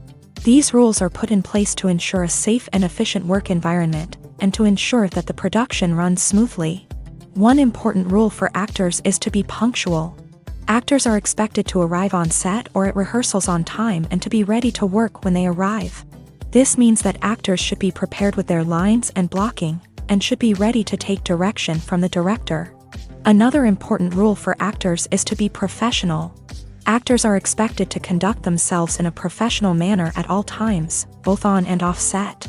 These rules are put in place to ensure a safe and efficient work environment, and to ensure that the production runs smoothly. One important rule for actors is to be punctual. Actors are expected to arrive on set or at rehearsals on time and to be ready to work when they arrive. This means that actors should be prepared with their lines and blocking, and should be ready to take direction from the director. Another important rule for actors is to be professional. Actors are expected to conduct themselves in a professional manner at all times, both on and off set.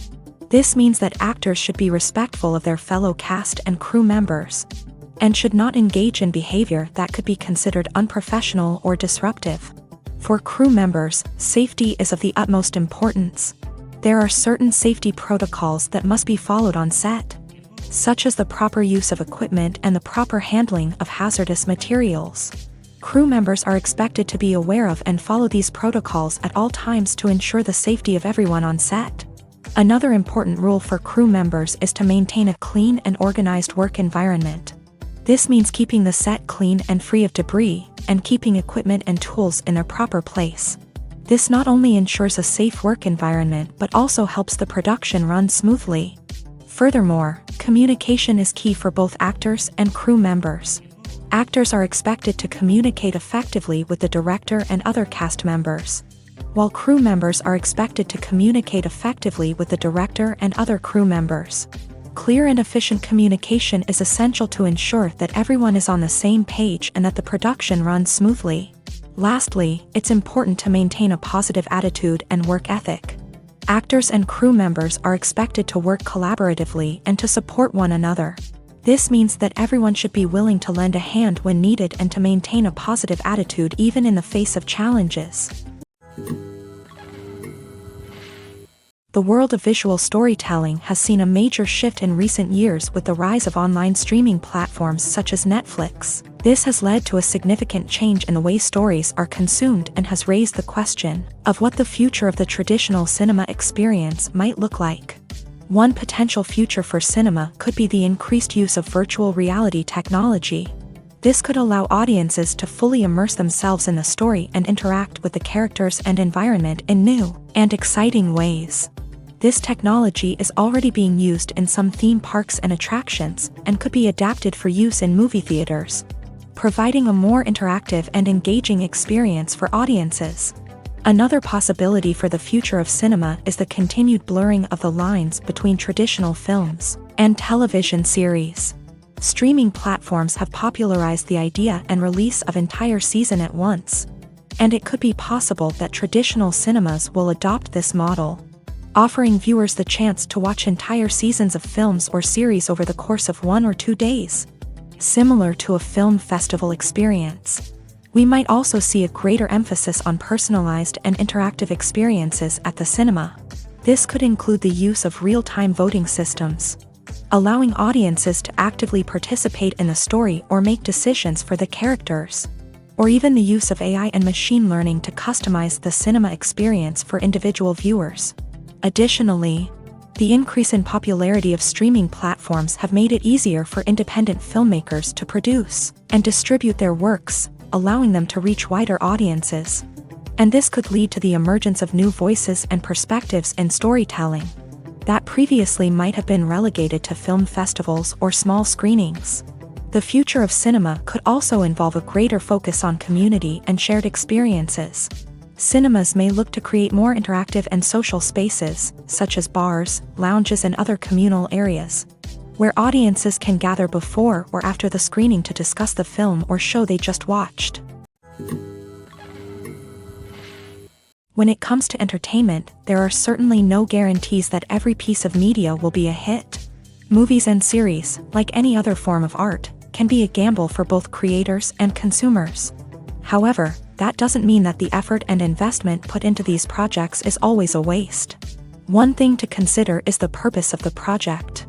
This means that actors should be respectful of their fellow cast and crew members, and should not engage in behavior that could be considered unprofessional or disruptive. For crew members, safety is of the utmost importance. There are certain safety protocols that must be followed on set, such as the proper use of equipment and the proper handling of hazardous materials. Crew members are expected to be aware of and follow these protocols at all times to ensure the safety of everyone on set. Another important rule for crew members is to maintain a clean and organized work environment. This means keeping the set clean and free of debris, and keeping equipment and tools in their proper place. This not only ensures a safe work environment but also helps the production run smoothly. Furthermore, communication is key for both actors and crew members. Actors are expected to communicate effectively with the director and other cast members, while crew members are expected to communicate effectively with the director and other crew members. Clear and efficient communication is essential to ensure that everyone is on the same page and that the production runs smoothly. Lastly, it's important to maintain a positive attitude and work ethic. Actors and crew members are expected to work collaboratively and to support one another. This means that everyone should be willing to lend a hand when needed and to maintain a positive attitude even in the face of challenges. The world of visual storytelling has seen a major shift in recent years with the rise of online streaming platforms such as Netflix. This has led to a significant change in the way stories are consumed and has raised the question of what the future of the traditional cinema experience might look like. One potential future for cinema could be the increased use of virtual reality technology. This could allow audiences to fully immerse themselves in the story and interact with the characters and environment in new and exciting ways. This technology is already being used in some theme parks and attractions and could be adapted for use in movie theaters, providing a more interactive and engaging experience for audiences. Another possibility for the future of cinema is the continued blurring of the lines between traditional films and television series. Streaming platforms have popularized the idea and release of entire season at once, and it could be possible that traditional cinemas will adopt this model, offering viewers the chance to watch entire seasons of films or series over the course of 1 or 2 days, similar to a film festival experience. We might also see a greater emphasis on personalized and interactive experiences at the cinema. This could include the use of real-time voting systems, allowing audiences to actively participate in the story or make decisions for the characters, or even the use of AI and machine learning to customize the cinema experience for individual viewers. Additionally, the increase in popularity of streaming platforms have made it easier for independent filmmakers to produce and distribute their works, allowing them to reach wider audiences. And this could lead to the emergence of new voices and perspectives in storytelling that previously might have been relegated to film festivals or small screenings. The future of cinema could also involve a greater focus on community and shared experiences. Cinemas may look to create more interactive and social spaces, such as bars, lounges, and other communal areas, where audiences can gather before or after the screening to discuss the film or show they just watched. When it comes to entertainment, there are certainly no guarantees that every piece of media will be a hit. Movies and series, like any other form of art, can be a gamble for both creators and consumers. However, that doesn't mean that the effort and investment put into these projects is always a waste. One thing to consider is the purpose of the project.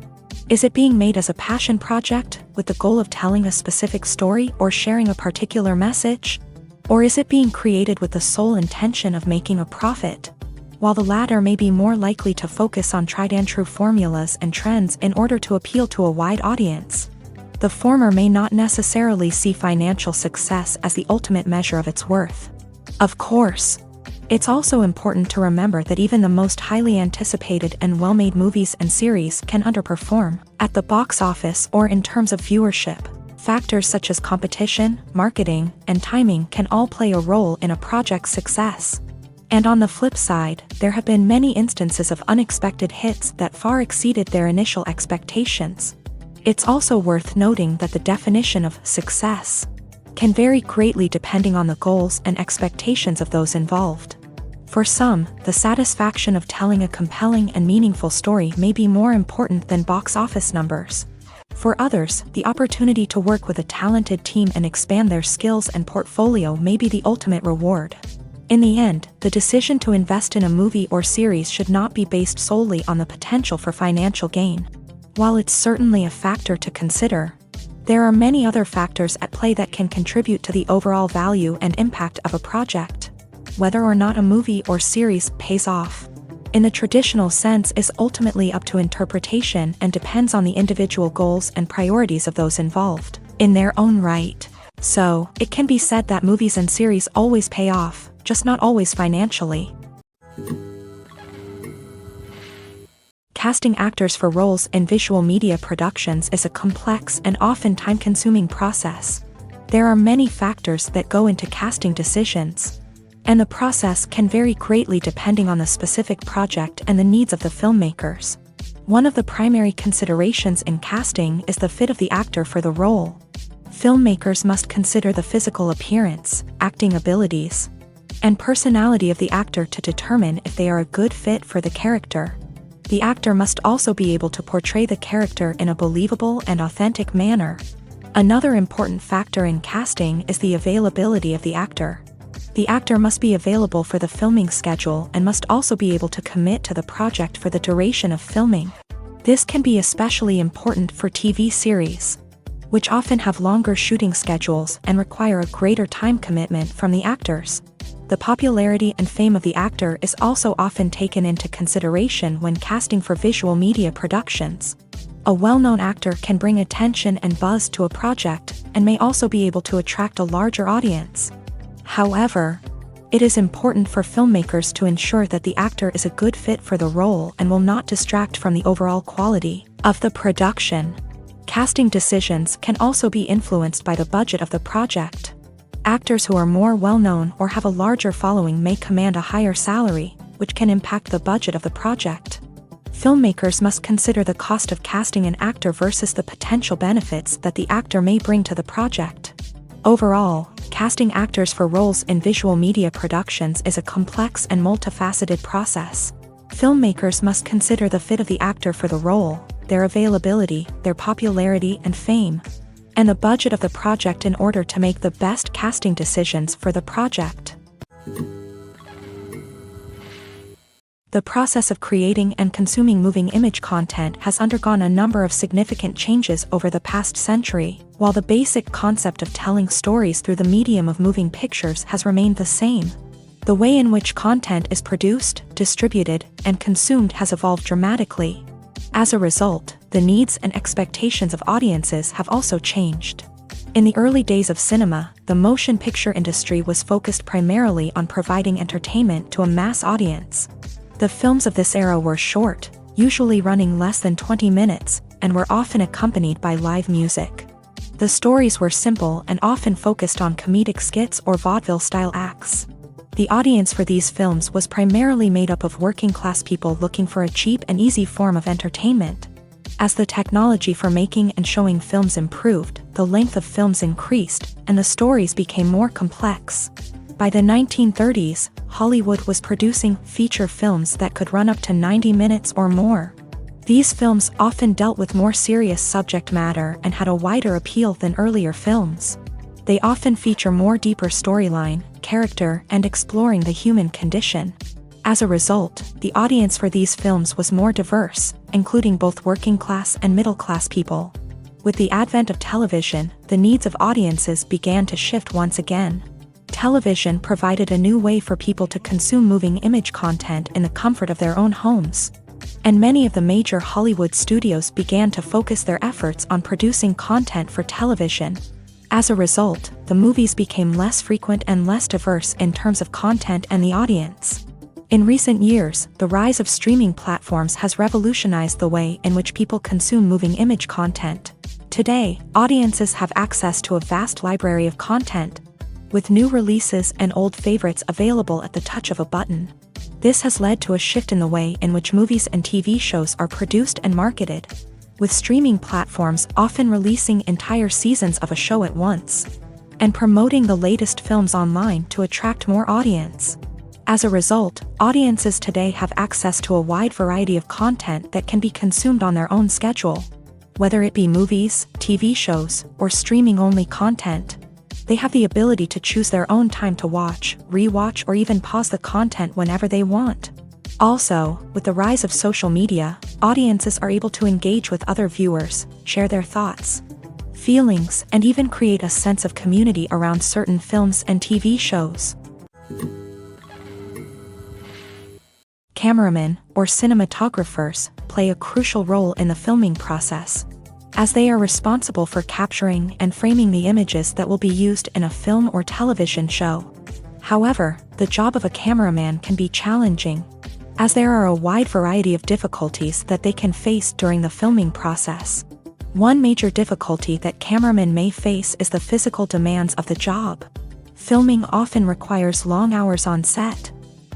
Is it being made as a passion project, with the goal of telling a specific story or sharing a particular message? Or is it being created with the sole intention of making a profit? While the latter may be more likely to focus on tried-and-true formulas and trends in order to appeal to a wide audience, the former may not necessarily see financial success as the ultimate measure of its worth. Of course, it's also important to remember that even the most highly anticipated and well-made movies and series can underperform at the box office or in terms of viewership. Factors such as competition, marketing, and timing can all play a role in a project's success. And on the flip side, there have been many instances of unexpected hits that far exceeded their initial expectations. It's also worth noting that the definition of success can vary greatly depending on the goals and expectations of those involved. For some, the satisfaction of telling a compelling and meaningful story may be more important than box office numbers. For others, the opportunity to work with a talented team and expand their skills and portfolio may be the ultimate reward. In the end, the decision to invest in a movie or series should not be based solely on the potential for financial gain. While it's certainly a factor to consider, there are many other factors at play that can contribute to the overall value and impact of a project. Whether or not a movie or series pays off, in the traditional sense, is ultimately up to interpretation and depends on the individual goals and priorities of those involved in their own right. So, it can be said that movies and series always pay off, just not always financially. Casting actors for roles in visual media productions is a complex and often time-consuming process. There are many factors that go into casting decisions, and the process can vary greatly depending on the specific project and the needs of the filmmakers. One of the primary considerations in casting is the fit of the actor for the role. Filmmakers must consider the physical appearance, acting abilities, and personality of the actor to determine if they are a good fit for the character. The actor must also be able to portray the character in a believable and authentic manner. Another important factor in casting is the availability of the actor. The actor must be available for the filming schedule and must also be able to commit to the project for the duration of filming. This can be especially important for TV series, which often have longer shooting schedules and require a greater time commitment from the actors. The popularity and fame of the actor is also often taken into consideration when casting for visual media productions. A well-known actor can bring attention and buzz to a project and may also be able to attract a larger audience. However, it is important for filmmakers to ensure that the actor is a good fit for the role and will not distract from the overall quality of the production. Casting decisions can also be influenced by the budget of the project. Actors who are more well-known or have a larger following may command a higher salary, which can impact the budget of the project. Filmmakers must consider the cost of casting an actor versus the potential benefits that the actor may bring to the project. Overall, casting actors for roles in visual media productions is a complex and multifaceted process. Filmmakers must consider the fit of the actor for the role, their availability, their popularity and fame, and the budget of the project in order to make the best casting decisions for the project. The process of creating and consuming moving image content has undergone a number of significant changes over the past century, while the basic concept of telling stories through the medium of moving pictures has remained the same. The way in which content is produced, distributed, and consumed has evolved dramatically. As a result, the needs and expectations of audiences have also changed. In the early days of cinema, the motion picture industry was focused primarily on providing entertainment to a mass audience. The films of this era were short, usually running less than 20 minutes, and were often accompanied by live music. The stories were simple and often focused on comedic skits or vaudeville-style acts. The audience for these films was primarily made up of working-class people looking for a cheap and easy form of entertainment. As the technology for making and showing films improved, the length of films increased, and the stories became more complex. By the 1930s, Hollywood was producing feature films that could run up to 90 minutes or more. These films often dealt with more serious subject matter and had a wider appeal than earlier films. They often feature more deeper storyline, character, and exploring the human condition. As a result, the audience for these films was more diverse, including both working-class and middle-class people. With the advent of television, the needs of audiences began to shift once again. Television provided a new way for people to consume moving image content in the comfort of their own homes. And many of the major Hollywood studios began to focus their efforts on producing content for television. As a result, the movies became less frequent and less diverse in terms of content and the audience. In recent years, the rise of streaming platforms has revolutionized the way in which people consume moving image content. Today, audiences have access to a vast library of content, with new releases and old favorites available at the touch of a button. This has led to a shift in the way in which movies and TV shows are produced and marketed, with streaming platforms often releasing entire seasons of a show at once, and promoting the latest films online to attract more audience. As a result, audiences today have access to a wide variety of content that can be consumed on their own schedule. Whether it be movies, TV shows, or streaming-only content, They have the ability to choose their own time to watch, rewatch, or even pause the content whenever they want. Also, with the rise of social media, audiences are able to engage with other viewers, share their thoughts, feelings, and even create a sense of community around certain films and TV shows. Cameramen, or cinematographers, play a crucial role in the filming process, as they are responsible for capturing and framing the images that will be used in a film or television show. However, the job of a cameraman can be challenging, as there are a wide variety of difficulties that they can face during the filming process. One major difficulty that cameramen may face is the physical demands of the job. Filming often requires long hours on set,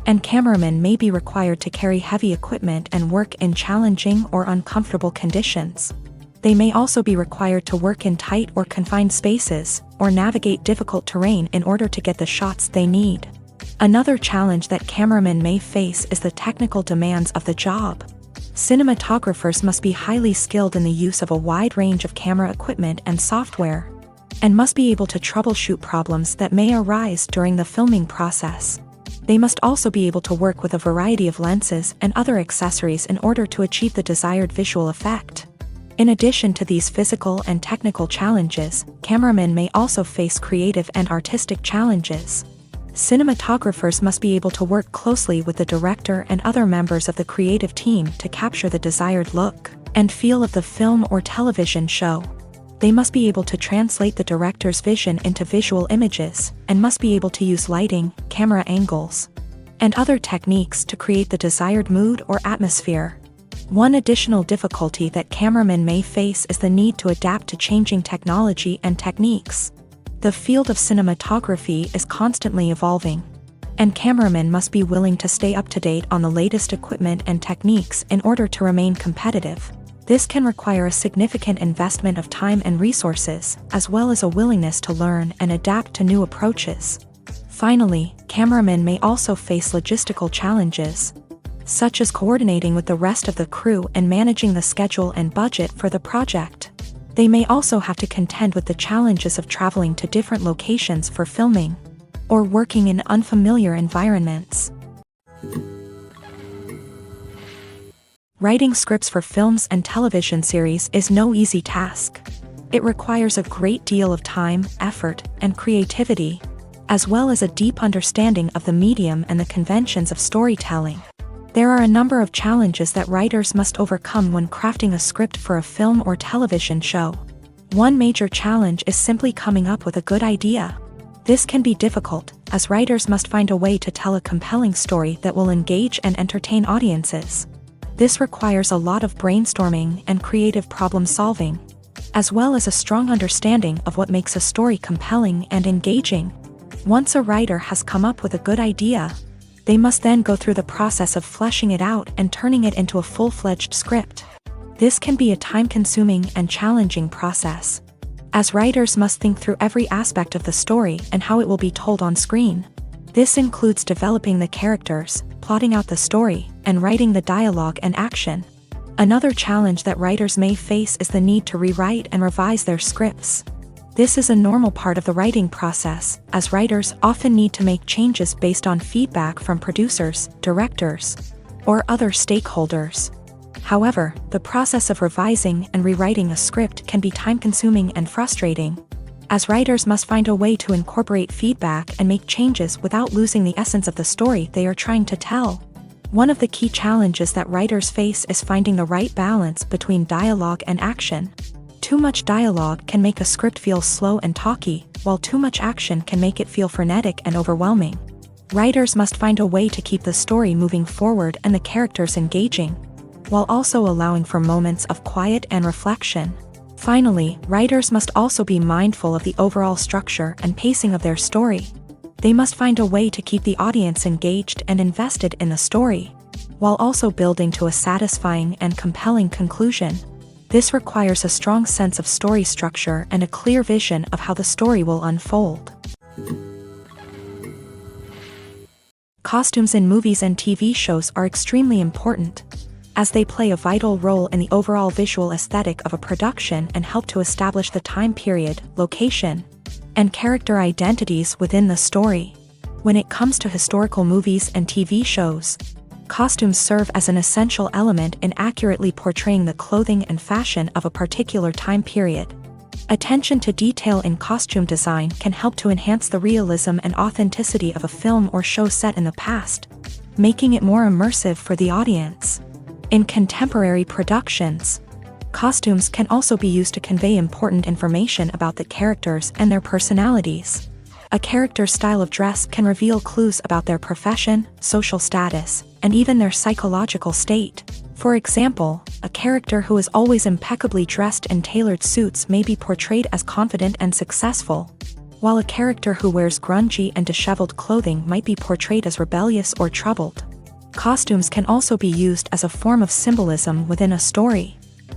and cameramen may be required to carry heavy equipment and work in challenging or uncomfortable conditions. They may also be required to work in tight or confined spaces, or navigate difficult terrain in order to get the shots they need. Another challenge that cameramen may face is the technical demands of the job. Cinematographers must be highly skilled in the use of a wide range of camera equipment and software, and must be able to troubleshoot problems that may arise during the filming process. They must also be able to work with a variety of lenses and other accessories in order to achieve the desired visual effect. In addition to these physical and technical challenges, cameramen may also face creative and artistic challenges. Cinematographers must be able to work closely with the director and other members of the creative team to capture the desired look and feel of the film or television show. They must be able to translate the director's vision into visual images, and must be able to use lighting, camera angles, and other techniques to create the desired mood or atmosphere. One additional difficulty that cameramen may face is the need to adapt to changing technology and techniques. The field of cinematography is constantly evolving, and cameramen must be willing to stay up to date on the latest equipment and techniques in order to remain competitive. This can require a significant investment of time and resources, as well as a willingness to learn and adapt to new approaches. Finally, cameramen may also face logistical challenges, such as coordinating with the rest of the crew and managing the schedule and budget for the project. They may also have to contend with the challenges of traveling to different locations for filming, or working in unfamiliar environments. Writing scripts for films and television series is no easy task. It requires a great deal of time, effort, and creativity, as well as a deep understanding of the medium and the conventions of storytelling. There are a number of challenges that writers must overcome when crafting a script for a film or television show. One major challenge is simply coming up with a good idea. This can be difficult, as writers must find a way to tell a compelling story that will engage and entertain audiences. This requires a lot of brainstorming and creative problem solving, as well as a strong understanding of what makes a story compelling and engaging. Once a writer has come up with a good idea, they must then go through the process of fleshing it out and turning it into a full-fledged script. This can be a time-consuming and challenging process, as writers must think through every aspect of the story and how it will be told on screen. This includes developing the characters, plotting out the story, and writing the dialogue and action. Another challenge that writers may face is the need to rewrite and revise their scripts. This is a normal part of the writing process, as writers often need to make changes based on feedback from producers, directors, or other stakeholders. However, the process of revising and rewriting a script can be time-consuming and frustrating, as writers must find a way to incorporate feedback and make changes without losing the essence of the story they are trying to tell. One of the key challenges that writers face is finding the right balance between dialogue and action. Too much dialogue can make a script feel slow and talky, while too much action can make it feel frenetic and overwhelming. Writers must find a way to keep the story moving forward and the characters engaging, while also allowing for moments of quiet and reflection. Finally, writers must also be mindful of the overall structure and pacing of their story. They must find a way to keep the audience engaged and invested in the story, while also building to a satisfying and compelling conclusion. This requires a strong sense of story structure and a clear vision of how the story will unfold. Costumes in movies and TV shows are extremely important, as they play a vital role in the overall visual aesthetic of a production and help to establish the time period, location, and character identities within the story. When it comes to historical movies and TV shows, costumes serve as an essential element in accurately portraying the clothing and fashion of a particular time period. Attention to detail in costume design can help to enhance the realism and authenticity of a film or show set in the past, making it more immersive for the audience. In contemporary productions, costumes can also be used to convey important information about the characters and their personalities. A character's style of dress can reveal clues about their profession, social status, and even their psychological state. For example, a character who is always impeccably dressed in tailored suits may be portrayed as confident and successful, while a character who wears grungy and disheveled clothing might be portrayed as rebellious or troubled. Costumes can also be used as a form of symbolism within a story.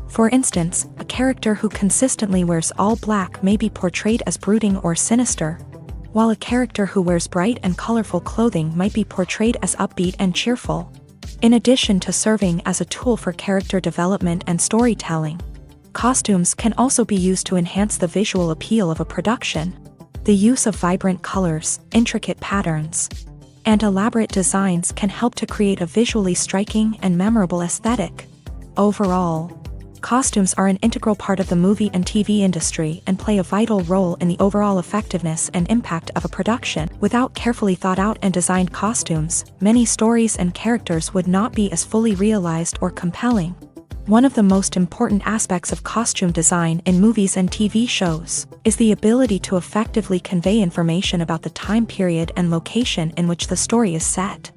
For instance, a character who consistently wears all black may be portrayed as brooding or sinister, while a character who wears bright and colorful clothing might be portrayed as upbeat and cheerful. In addition to serving as a tool for character development and storytelling, costumes can also be used to enhance the visual appeal of a production. The use of vibrant colors, intricate patterns, and elaborate designs can help to create a visually striking and memorable aesthetic. Overall, costumes are an integral part of the movie and TV industry and play a vital role in the overall effectiveness and impact of a production. Without carefully thought out and designed costumes, many stories and characters would not be as fully realized or compelling. One of the most important aspects of costume design in movies and TV shows is the ability to effectively convey information about the time period and location in which the story is set.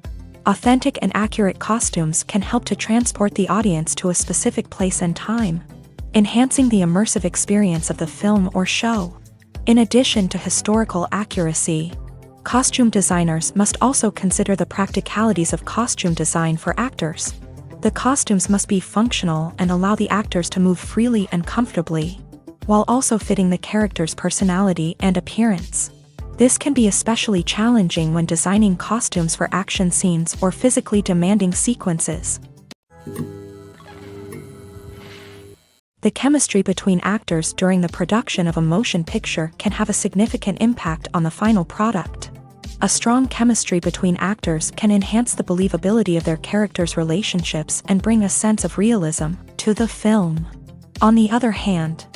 Authentic and accurate costumes can help to transport the audience to a specific place and time, enhancing the immersive experience of the film or show. In addition to historical accuracy, costume designers must also consider the practicalities of costume design for actors. The costumes must be functional and allow the actors to move freely and comfortably, while also fitting the character's personality and appearance. This can be especially challenging when designing costumes for action scenes or physically demanding sequences. The chemistry between actors during the production of a motion picture can have a significant impact on the final product. A strong chemistry between actors can enhance the believability of their characters' relationships and bring a sense of realism to the film. On the other hand,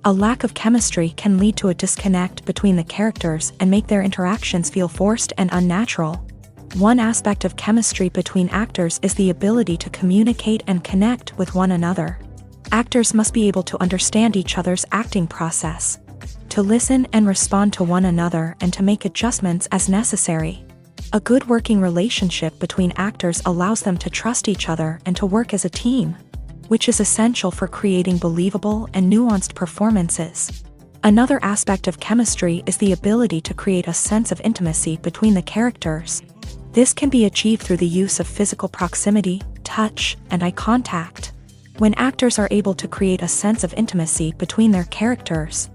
a lack of chemistry can lead to a disconnect between the characters and make their interactions feel forced and unnatural. One aspect of chemistry between actors is the ability to communicate and connect with one another. Actors must be able to understand each other's acting process, to listen and respond to one another, and to make adjustments as necessary. A good working relationship between actors allows them to trust each other and to work as a team, which is essential for creating believable and nuanced performances. Another aspect of chemistry is the ability to create a sense of intimacy between the characters. This can be achieved through the use of physical proximity, touch, and eye contact. When actors are able to create a sense of intimacy between their characters,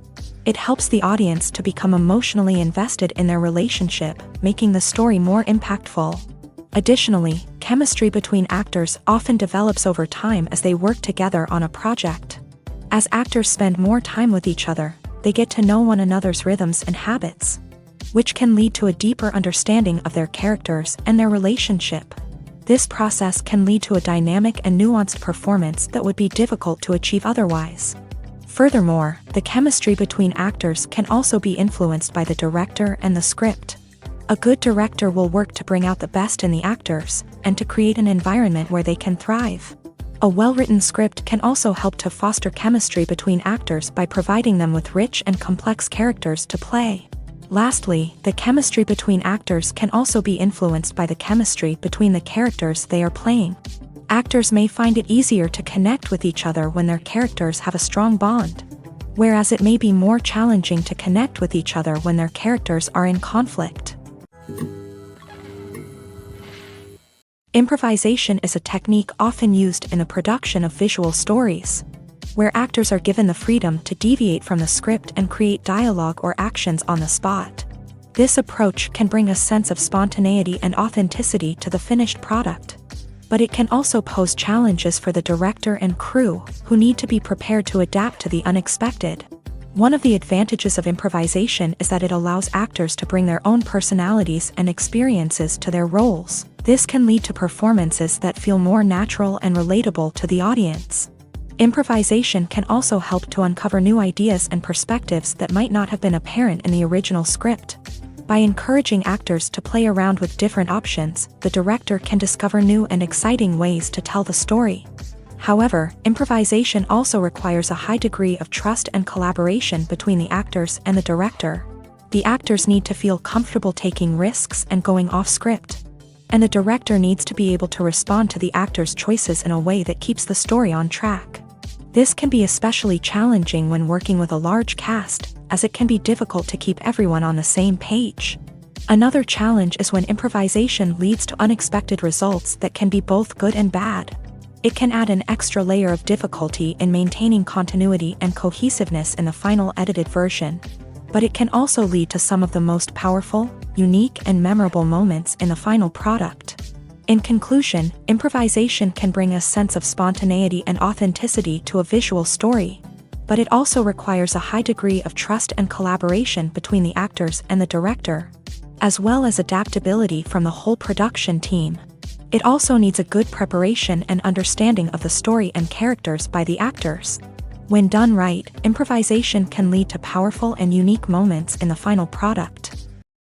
it helps the audience to become emotionally invested in their relationship, making the story more impactful. Additionally, chemistry between actors often develops over time as they work together on a project. As actors spend more time with each other, they get to know one another's rhythms and habits, which can lead to a deeper understanding of their characters and their relationship. This process can lead to a dynamic and nuanced performance that would be difficult to achieve otherwise. Furthermore, the chemistry between actors can also be influenced by the director and the script. A good director will work to bring out the best in the actors and to create an environment where they can thrive. A well-written script can also help to foster chemistry between actors by providing them with rich and complex characters to play. Lastly, the chemistry between actors can also be influenced by the chemistry between the characters they are playing. Actors may find it easier to connect with each other when their characters have a strong bond, whereas it may be more challenging to connect with each other when their characters are in conflict. Improvisation is a technique often used in the production of visual stories, where actors are given the freedom to deviate from the script and create dialogue or actions on the spot. This approach can bring a sense of spontaneity and authenticity to the finished product, but it can also pose challenges for the director and crew, who need to be prepared to adapt to the unexpected. One of the advantages of improvisation is that it allows actors to bring their own personalities and experiences to their roles. This can lead to performances that feel more natural and relatable to the audience. Improvisation can also help to uncover new ideas and perspectives that might not have been apparent in the original script. By encouraging actors to play around with different options, the director can discover new and exciting ways to tell the story. However, improvisation also requires a high degree of trust and collaboration between the actors and the director. The actors need to feel comfortable taking risks and going off script. And the director needs to be able to respond to the actors' choices in a way that keeps the story on track. This can be especially challenging when working with a large cast, as it can be difficult to keep everyone on the same page. Another challenge is when improvisation leads to unexpected results that can be both good and bad. It can add an extra layer of difficulty in maintaining continuity and cohesiveness in the final edited version. But it can also lead to some of the most powerful, unique, and memorable moments in the final product. In conclusion, improvisation can bring a sense of spontaneity and authenticity to a visual story. But it also requires a high degree of trust and collaboration between the actors and the director, as well as adaptability from the whole production team. It also needs a good preparation and understanding of the story and characters by the actors. When done right, improvisation can lead to powerful and unique moments in the final product.